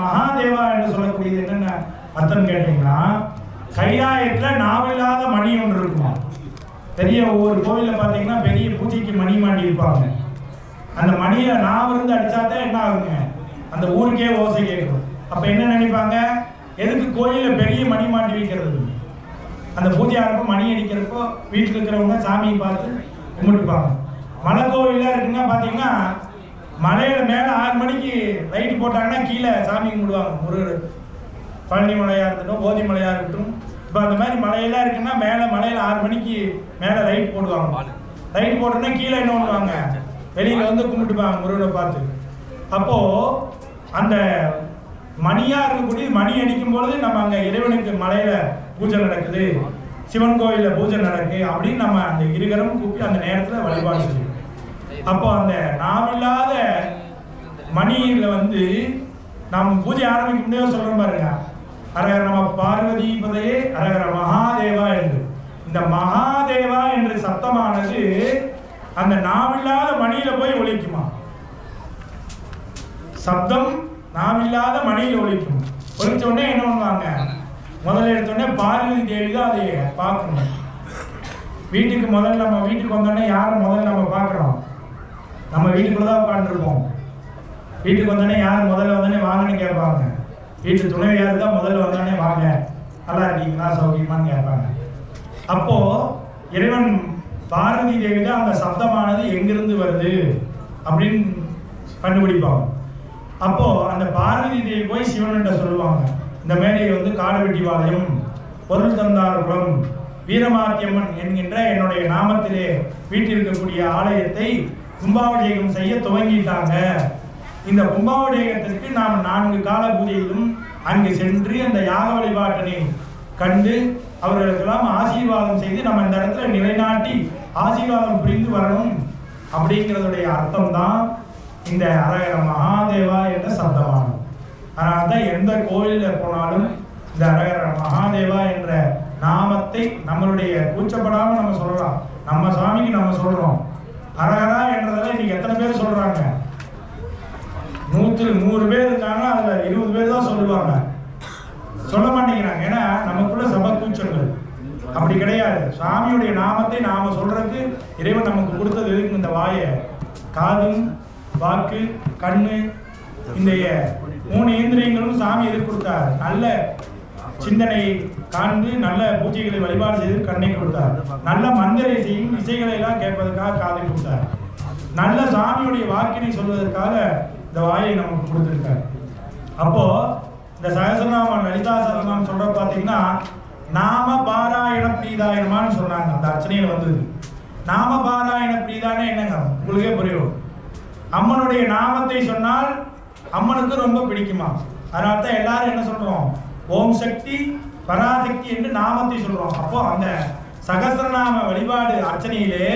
மகாதேவா என்று சொல்லக்கூடியது என்னென்ன அர்த்தம் கேட்டீங்கன்னா, கைலாயத்துல நாவில்லாத மணி ஒன்று இருக்குமா. பெரிய ஒவ்வொரு கோவிலில் பார்த்தீங்கன்னா பெரிய பூஜைக்கு மணி மாட்டி இருப்பாங்க. அந்த மணியை நாவிலிருந்து அடிச்சாதான் என்ன ஆகுங்க, அந்த ஊருக்கே ஓசை கேட்கும். அப்ப என்ன நினைப்பாங்க, எதுக்கு கோயிலில் பெரிய மணி மாட்டி வைக்கிறது. அந்த பூஜை ஆரம்பம் மணி அடிக்கிறப்போ வீட்டில் இருக்கிறவங்க சாமியை பார்த்து கும்பிட்டுப்பாங்க. மலை கோவிலாக இருக்குன்னா பார்த்தீங்கன்னா மலையில மேலே 6 மணிக்கு லைட்டு போட்டாங்கன்னா கீழே சாமி கும்பிடுவாங்க. முருகர் பழனி மலையாக இருக்கட்டும், போதி மலையாக இருக்கட்டும். இப்போ அந்த மாதிரி மலையெல்லாம் இருக்குன்னா மேலே மலையில் 6 மணிக்கு மேலே லைட் போடுவாங்க. லைட் போட்டோன்னா கீழே என்ன பண்ணுவாங்க, வெளியில் வந்து கும்பிட்டுப்பாங்க முருகனை பார்த்து. அப்போது அந்த மணியாக இருக்கக்கூடிய மணி அடிக்கும் பொழுது நம்ம அங்கே இறைவனுக்கு மலையில் பூஜை நடக்குது, சிவன் கோயிலில் பூஜை நடக்குது அப்படின்னு நம்ம அந்த இருகரம் கூப்பி அந்த நேரத்தில் வழிபாடு செய்யும். அப்போ அந்த நாமில்லாத மணியில் வந்து நாம் பூஜை ஆரம்பிக்க முடியாது சொல்கிறோம் பாருங்க, அரகர நம பார்வதி பதையே அரகர மகாதேவா என்று. இந்த மகாதேவா என்ற சப்தமானது அந்த நாமில்லாத மணியில போய் ஒலிக்குமா. சப்தம் நாமில்லாத மணியில் ஒலிக்கும். ஒலிச்ச உடனே என்ன பண்ணுவாங்க, முதல்ல எடுத்தோடனே பார்வதி தேவி தான் அதை பார்க்கணும். வீட்டுக்கு முதல்ல நம்ம வீட்டுக்கு வந்தோடனே யாரை முதல்ல நம்ம பார்க்குறோம், நம்ம வீட்டுக்குள்ள தான் உட்காந்துருப்போம். வீட்டுக்கு வந்தோடனே யார் முதல்ல வந்தோடனே வாங்கன்னு கேட்பாங்க. வீட்டு துணைவியார் தான் முதல்ல வந்தோடனே வாங்க நல்லா இருக்கீங்களா சௌகியமான்னு கேட்பாங்க. அப்போ இறைவன் பார்வதி தேவி தான் அந்த சப்தமானது எங்கிருந்து வருது அப்படின்னு கண்டுபிடிப்பாங்க. அப்போ அந்த பார்வதி தேவி போய் சிவன்கிட்ட சொல்லுவாங்க, இந்த மேடையை வந்து காடுவெட்டிவாளையம் பொருள் தந்தார் குளம் வீரமாத்தியம்மன் என்கின்ற என்னுடைய நாமத்திலே வீட்டிருக்கக்கூடிய ஆலயத்தை கும்பாபிஷேகம் செய்ய துவங்கிட்டாங்க. இந்த கும்பாபிஷேகத்திற்கு நாம் 4 கால பூஜையிலும் அங்கு சென்று அந்த யாக வழிபாட்டினை கண்டு அவர்களுக்கெல்லாம் ஆசீர்வாதம் செய்து நம்ம இந்த இடத்துல நிலைநாட்டி ஆசீர்வாதம் புரிந்து வரணும் அப்படிங்கிறதுடைய அர்த்தம் தான் இந்த அரகர மகாதேவா என்ற சப்தமானது. அதனால தான் எந்த கோயிலில் போனாலும் இந்த அரகர மகாதேவா என்ற நாமத்தை நம்மளுடைய கூச்சப்படாமல் நம்ம சொல்லலாம். நம்ம சாமிக்கு நம்ம சொல்றோம் அரகரா என்றதில் இன்னைக்கு எத்தனை பேர் சொல்றாங்க, 100 பேர் இருக்காங்க, அதுல 20 பேர் தான் சொல்லுவாங்க, சொல்ல மாட்டேங்கிறாங்க. ஏன்னா நமக்குள்ள சபை கூச்சங்கள் அப்படி கிடையாது. சாமியுடைய நாமத்தை நாம சொல்றதுக்கு இறைவன் நமக்கு கொடுத்தது எதுக்கு, இந்த வாயை, காது, வாக்கு, கண்ணு, இந்த 3 இந்திரியங்களும் சாமி எதுக்கு கொடுத்தார், நல்ல சிந்தனை காண்பு நல்ல பூஜைகளை வழிபாடு செய்து கண்ணை கொடுத்தார், நல்ல மந்திர இசையும் இசைகளை எல்லாம் கேட்பதற்காக காதை கொடுத்தார், நல்ல சாமியுடைய வாக்கினை சொல்வதற்காக இந்த வாயை நமக்கு கொடுத்திருக்கார். அப்போ இந்த சகசரநாமம் லலிதா சகசரநாமம் சொல்ற பார்த்தீங்கன்னா நாம பாராயண பிரீதாயனமான்னு சொன்னாங்க. அந்த அர்ச்சனையில் வந்தது நாம பாராயண பிரீதானே என்னங்க உங்களுக்கே புரியும். அம்மனுடைய நாமத்தை சொன்னால் அம்மனுக்கு ரொம்ப பிடிக்குமா. அதனால தான் எல்லாரும் என்ன சொல்றோம், ஓம் சக்தி பராசக்தி என்று நாமத்தை சொல்றோம். அப்போ அந்த சகசரநாம வழிபாடு அர்ச்சனையிலே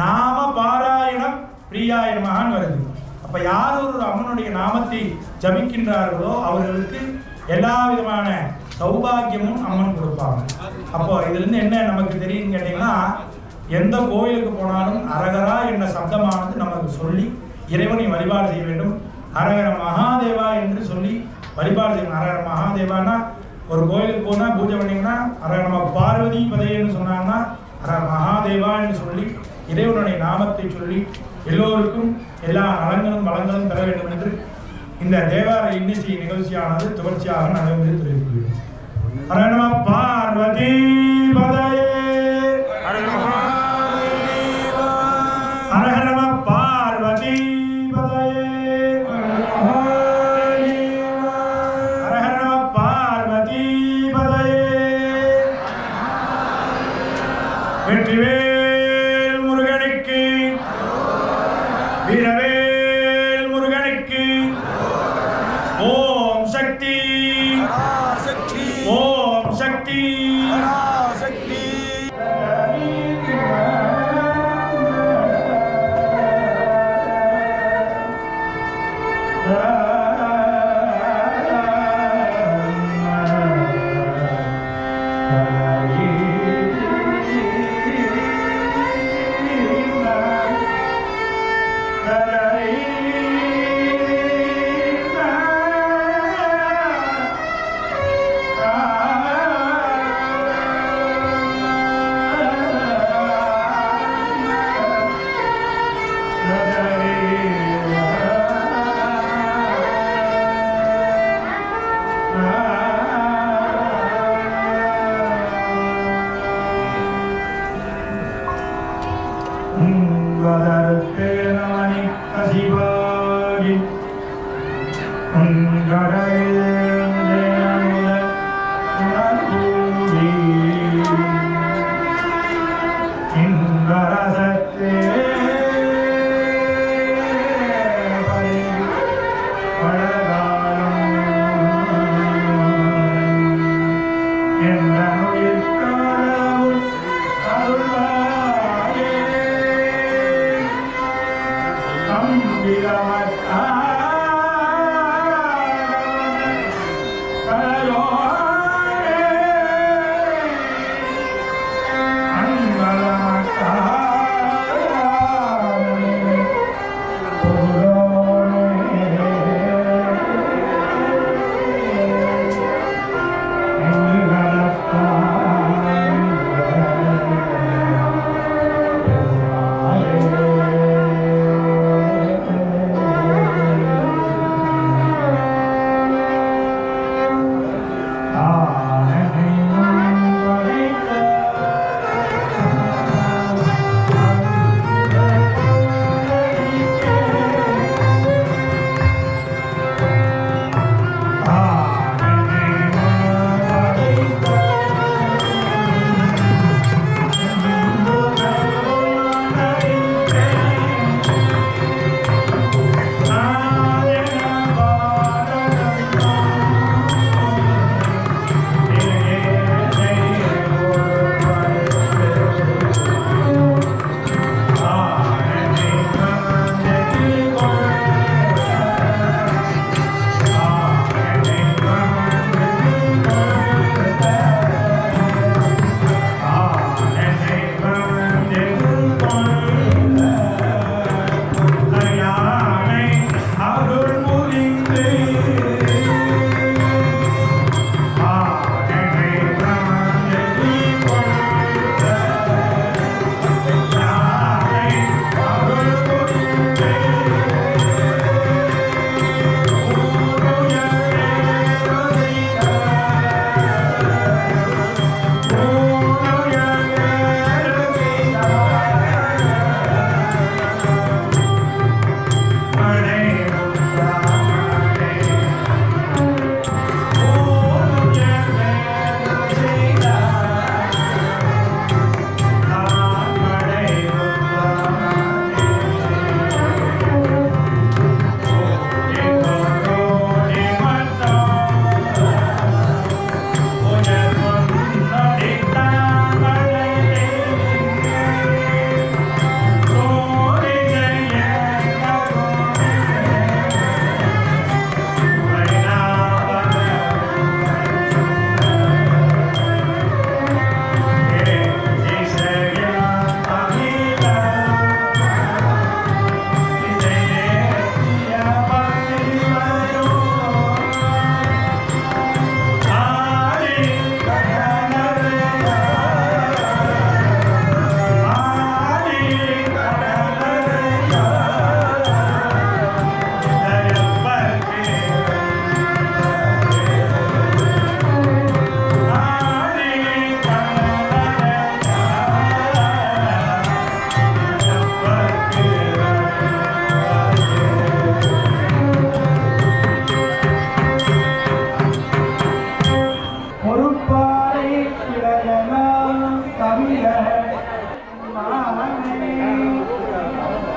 நாம பாராயணம் பிரியாயனமான்னு வருது. அப்ப யார் ஒரு அம்மனுடைய நாமத்தை ஜபிக்கின்றார்களோ அவர்களுக்கு எல்லா விதமான சௌபாகியமும் அம்மன் கொடுப்பாங்க. அப்போ இதுல இருந்து என்ன நமக்கு தெரியும் கேட்டீங்கன்னா, எந்த கோயிலுக்கு போனாலும் அரகரா என்ற சப்தமானது நமக்கு சொல்லி இறைவனை வழிபாடு செய்ய வேண்டும். அரகர மகாதேவா என்று சொல்லி வழிபாடு செய்யணும். அரகர மகாதேவானா ஒரு கோயிலுக்கு போனா பூஜை பண்ணீங்கன்னா அரகர நம்ம பார்வதி பதையன்னு சொன்னாங்கன்னா அரகர மகாதேவா என்று சொல்லி இறைவனுடைய நாமத்தை சொல்லி எல்லோருக்கும் எல்லா நலங்களும் வளங்களும் பெற வேண்டும் என்று இந்த தேவார இன்னிசை நிகழ்ச்சியானது தொடர்ச்சியாக நடைபெற்று தெரிவிக்கிறோம். அரகர நம பார்வதி பதையே, அரகர நம பார்வதி பதையே, அரகர நம பார்வதி வெற்றிவேல் முருகனுக்கு, வீரவேல் முருகனுக்கு. ஓம் சக்தி, ஓம் சக்தி.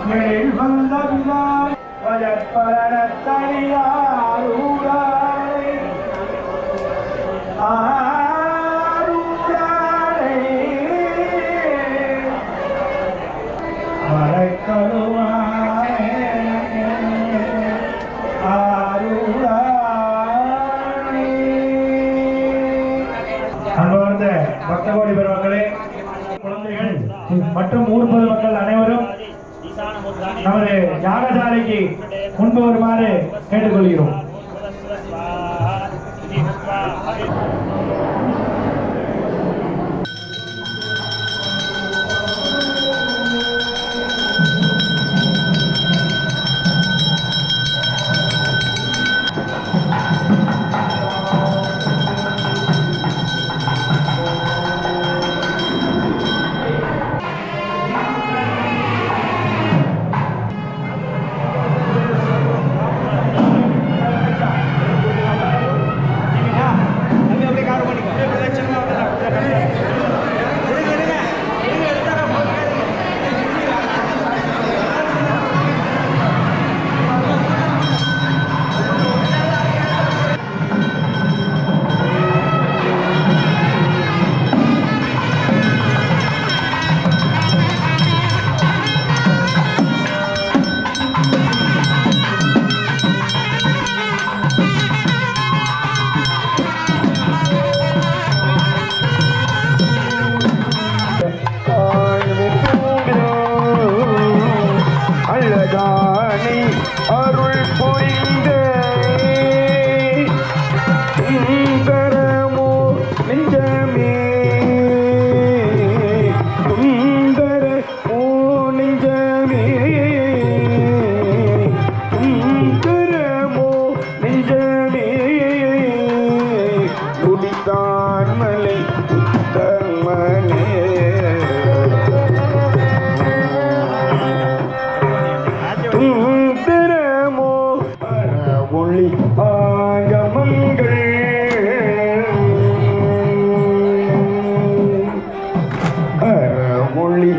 மேல் வந்த விழாய் வயற்பலனத்தடியாரூராய் ஆரூராய் மலைக்கருவாய் ஆரூராய். அன்பார்ந்த பக்தகோடி பெருமக்களே, குழந்தைகள் மற்றும் ஊர் பொதுமக்கள் அனைவரும் நமது யாகசாலைக்கு முன்பு வருமாறு கேட்டுக்கொள்கிறோம். அழகானை அருள் புரிந்த சுந்தரமோ நெஞ்சமே சுந்தரமோ நெஞ்சமே சுந்தரமோ நெஞ்சமே துடித்தான் மலை உத்தமனே சுந்தரமோ ஒளி ஆகமங்கள் ஒளி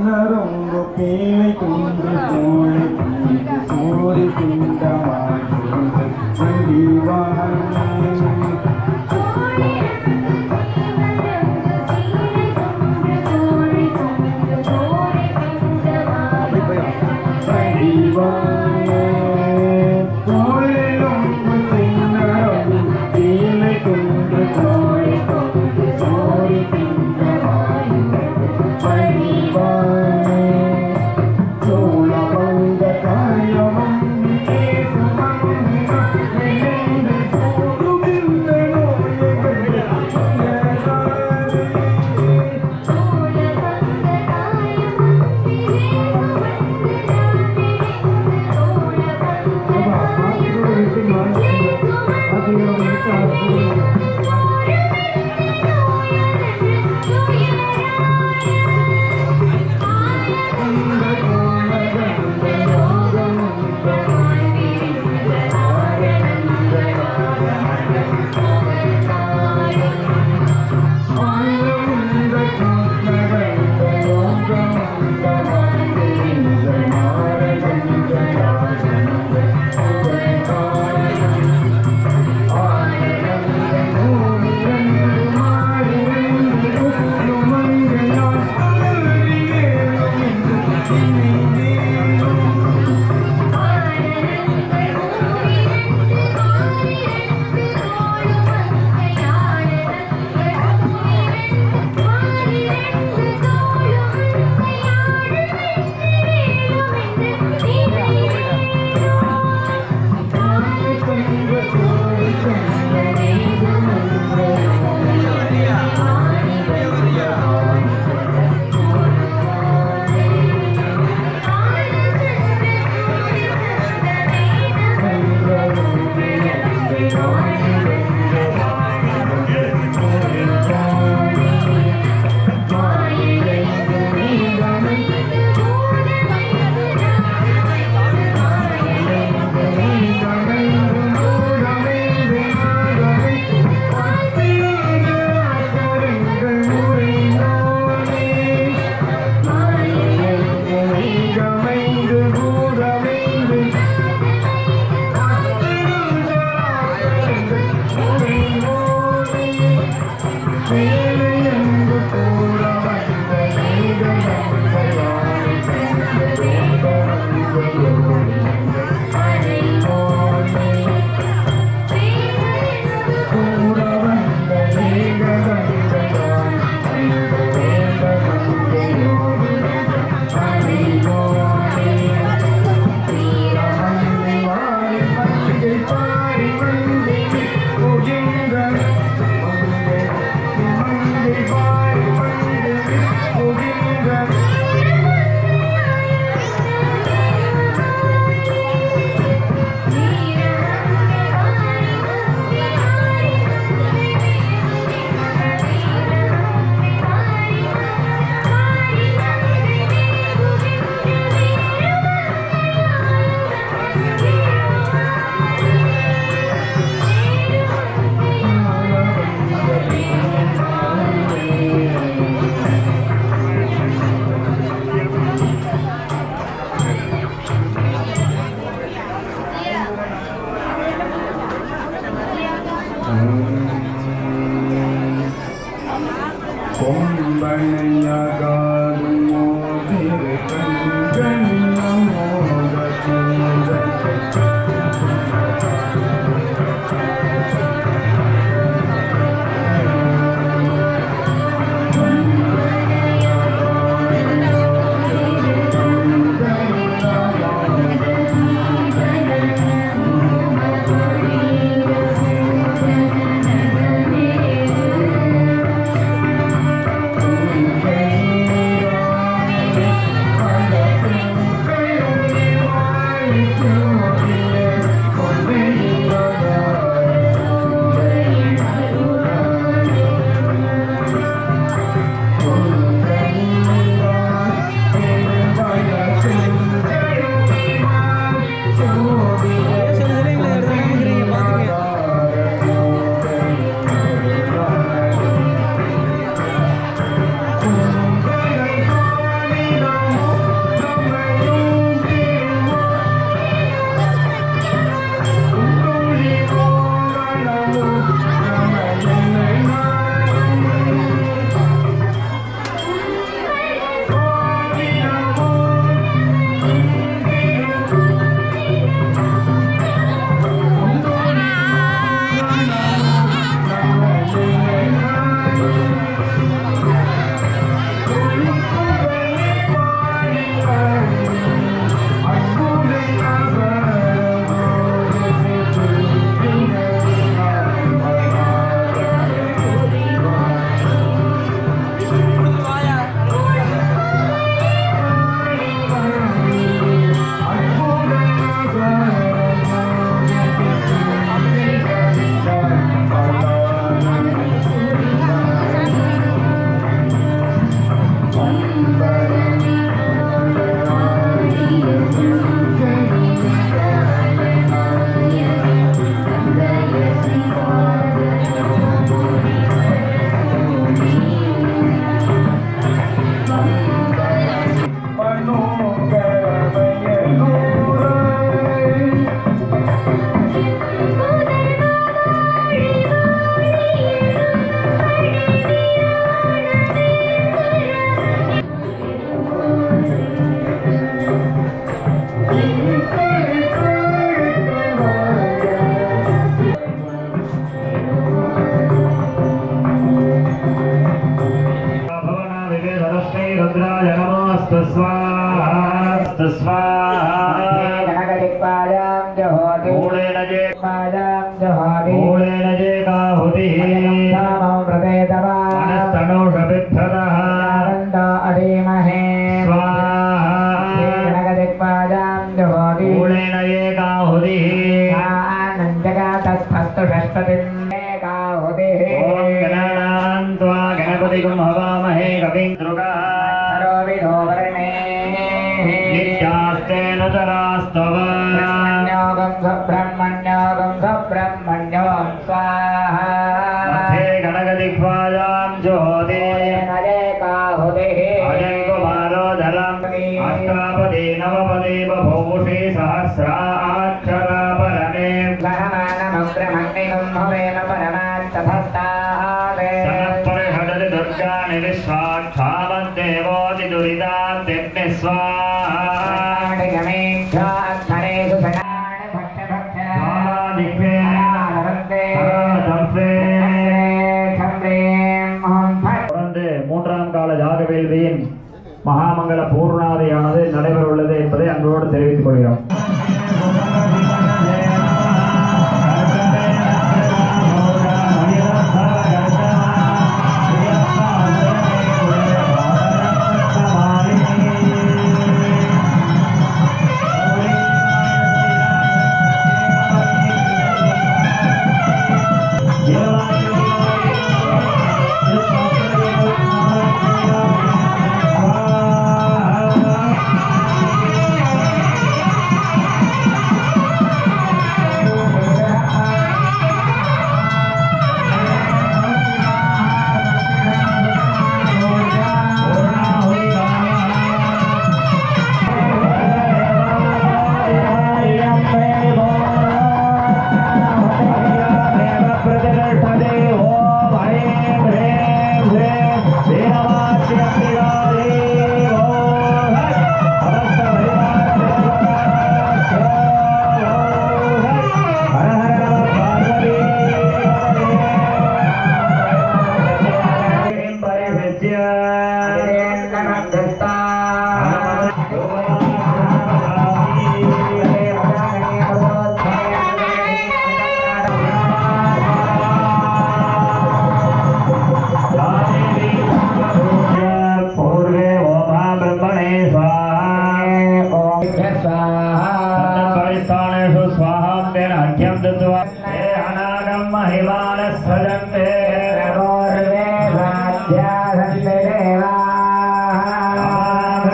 சின்னரொங்கு பீலை குன்று கோழை சோறு திண்டமாய் வண்டிவாய் स्वाहास्तु स्वाहा गणगणिपादां जहोति मूलेन जे पादां जहोति मूलेन जे काहुतिः नमो प्रदेतवा मनस्तनोषबिभ्रतः आनन्द अधीमहे स्वाहा गणगणिपादां जहोति मूलेन ये काहुतिः आनन्दगातस्थस्तु षष्ठतिं काहुतिः ॐ गणानां त्वा गणपतिगुं हवामहे कविं द्रुगः सर्वविधो वर्णे नित्यास्तेन तरास्तव ब्रह्मण्योगं सुब्रह्मण्यों स्वाहा मध्ये गणगदिग्वाजां ज्योति अजयकुमारोधरम् अष्टापदे नवपदे बभूषे सहस्राक्षरा परमे सनत्परिषदति दुर्गाणि विश्वाक्षामद्देवोति दुरिताद्यग्नि स्वाहा தொடர்ந்து மூன்றாம் கால யாக வேள்வியின் மகாமங்கல பூர்ணாதியானது நடைபெற உள்ளது என்பதை அன்போடு தெரிவித்துக் கொள்கிறோம்.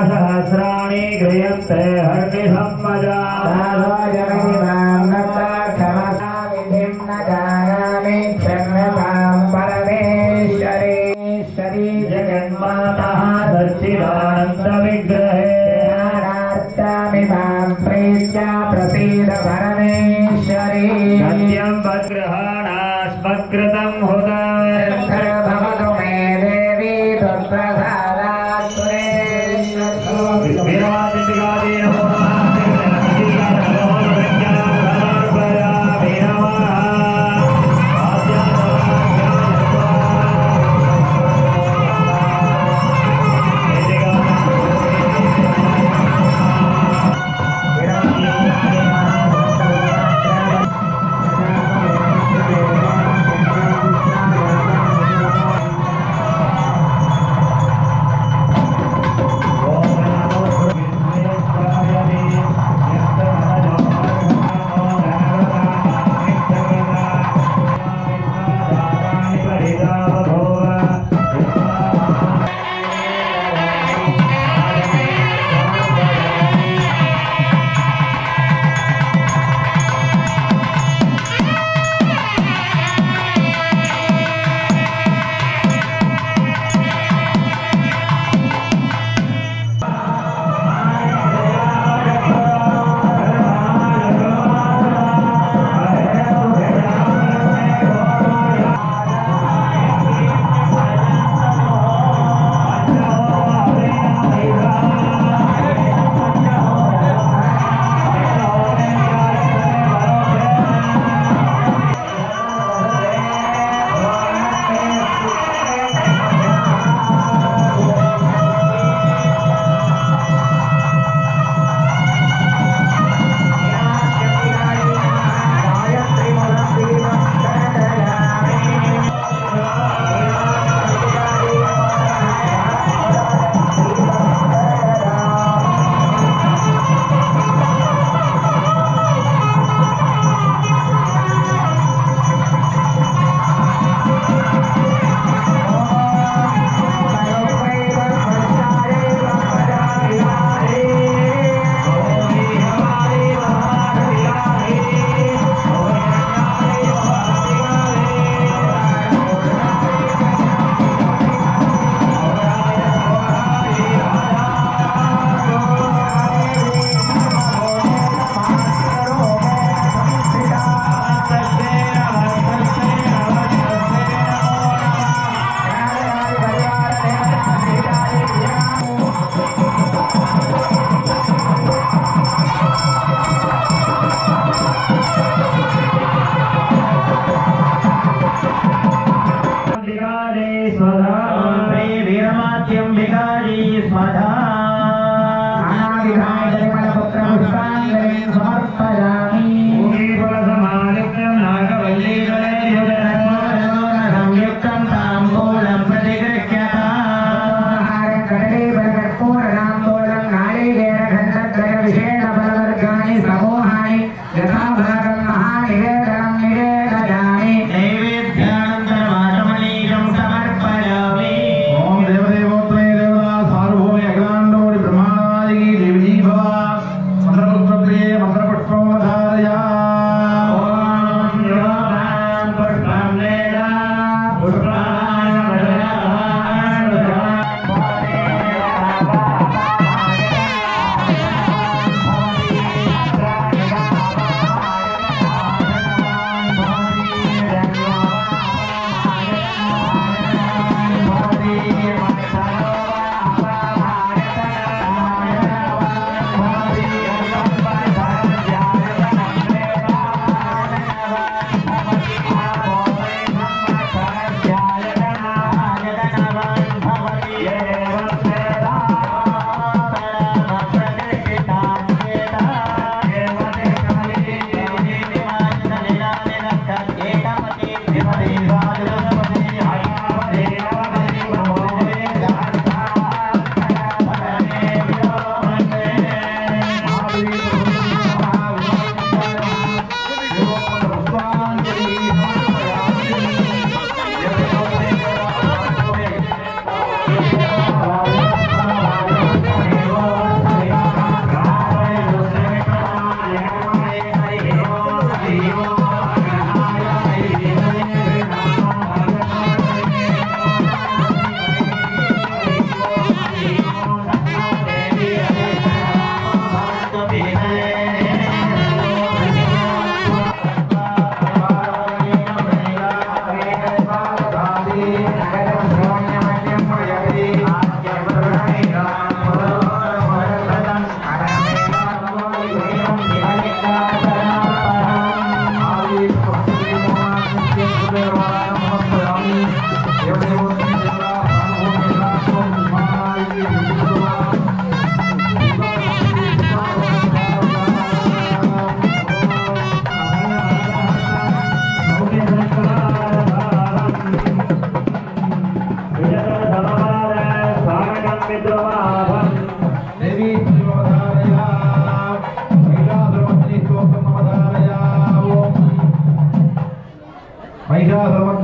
सहस्राणि गृह्यन्ते हर्ति सम्मजा जगन्माता सच्चिदानन्द विग्रहे प्रसीद परमेश्वरी सत्यं वग्रहाणास्मत्कृतं हुदा भवतु मे देवी त्वत्प्रसादात् विराजितिकादि नमो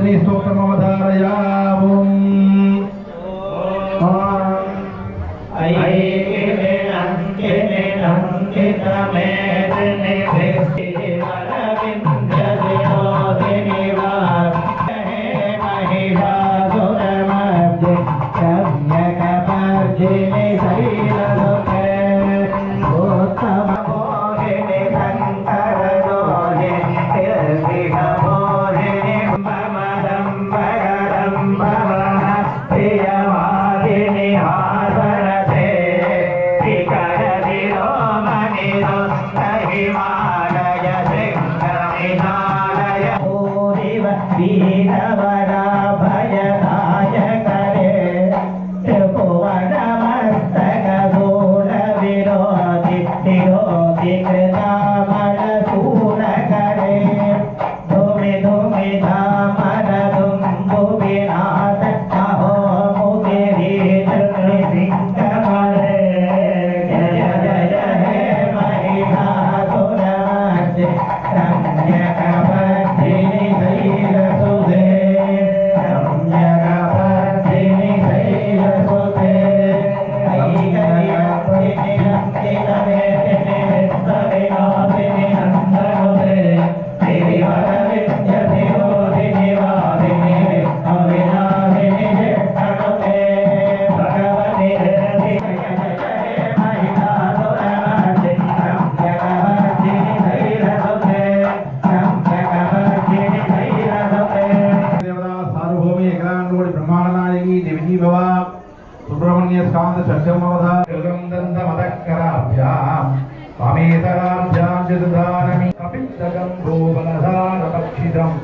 கணபதி ஸ்தோத்திரம் அவதாரயாவும். सुब्रह्मण्य स्कांद षष्ठमवधारं दन्तमदकराभ्याम् स्वामेतराभ्यां जदुदानमि कपित्तकं गोबलधारपक्षितम्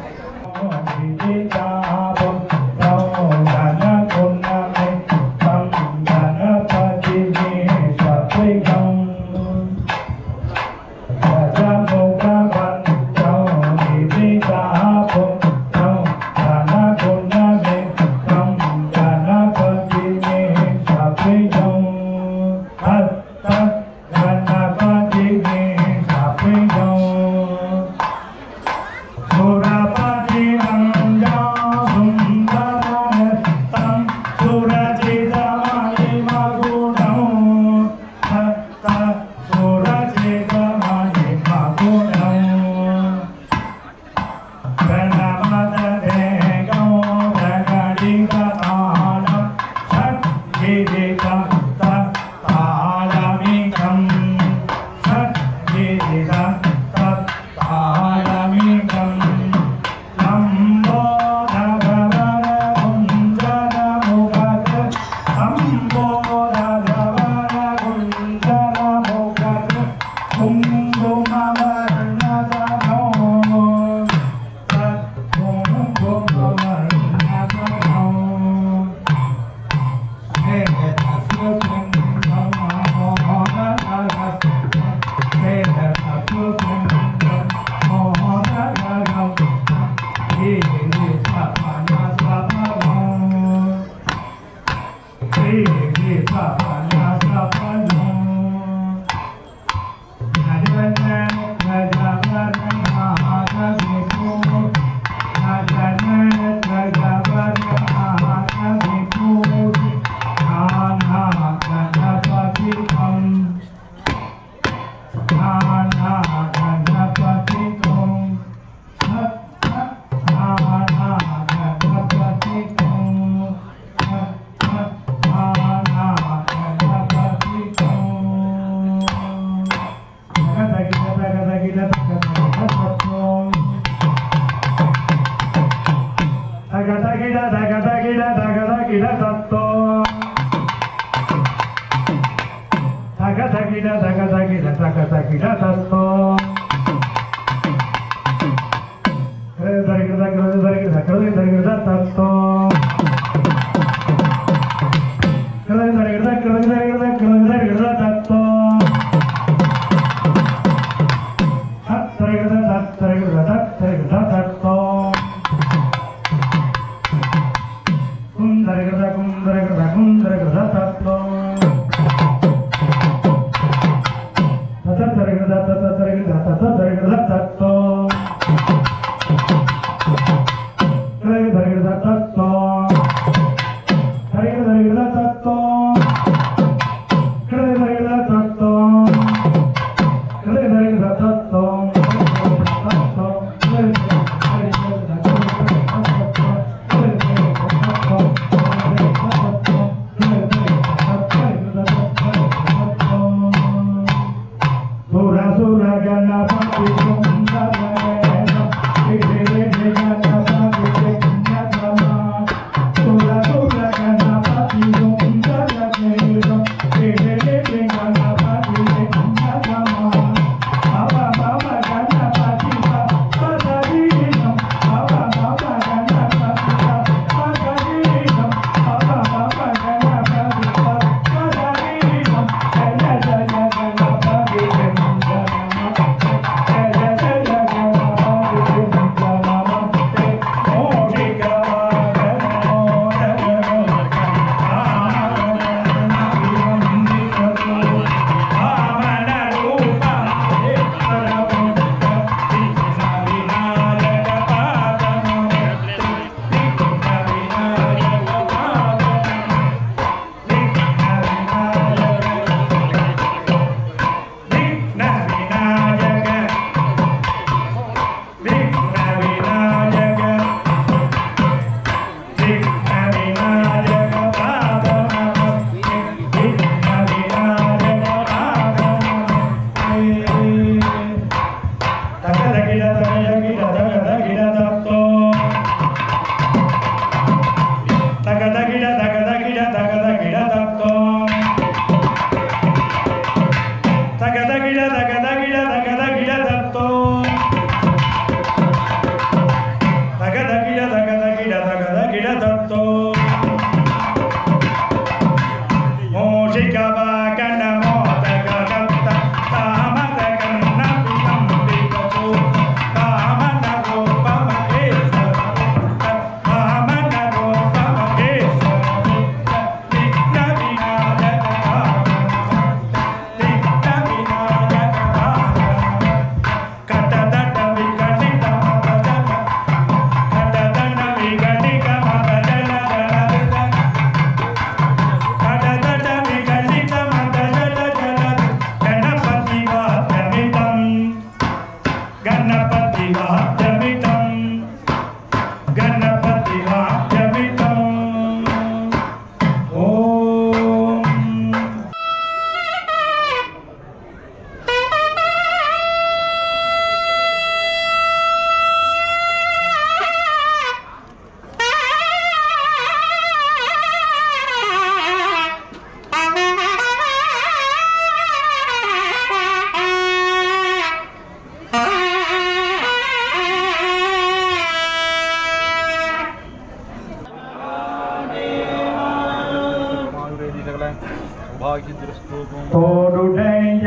தோடுடைய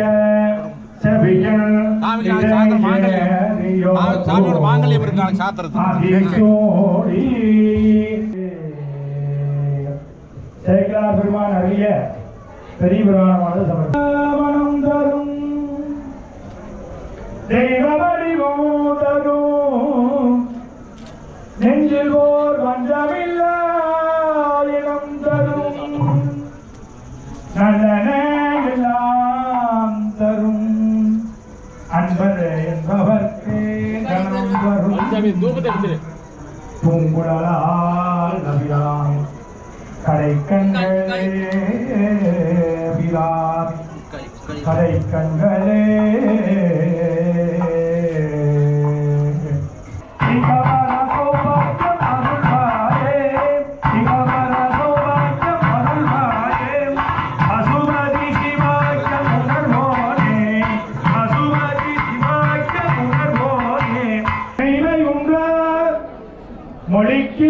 செவிகள் சாமியோட மாங்கல்யம் இருக்காங்க சாத்திரத்துக்கு. சேகலார் பெருமான் அருளிய பெரிய புராணமானது சமர்ப்பணம் தரும் தெய்வ வடிவம் தரும் நெஞ்சில் ஓர் வஞ்சமில்லா இடம் தரும் நல்லன எல்லாம் தரும் அன்பர் என்பவர்க்கு கணம் வரும் பூங்குழலால் நபிராம் கடைக்கண்களே விழாம் கடைக்கண்களே மொழிக்கு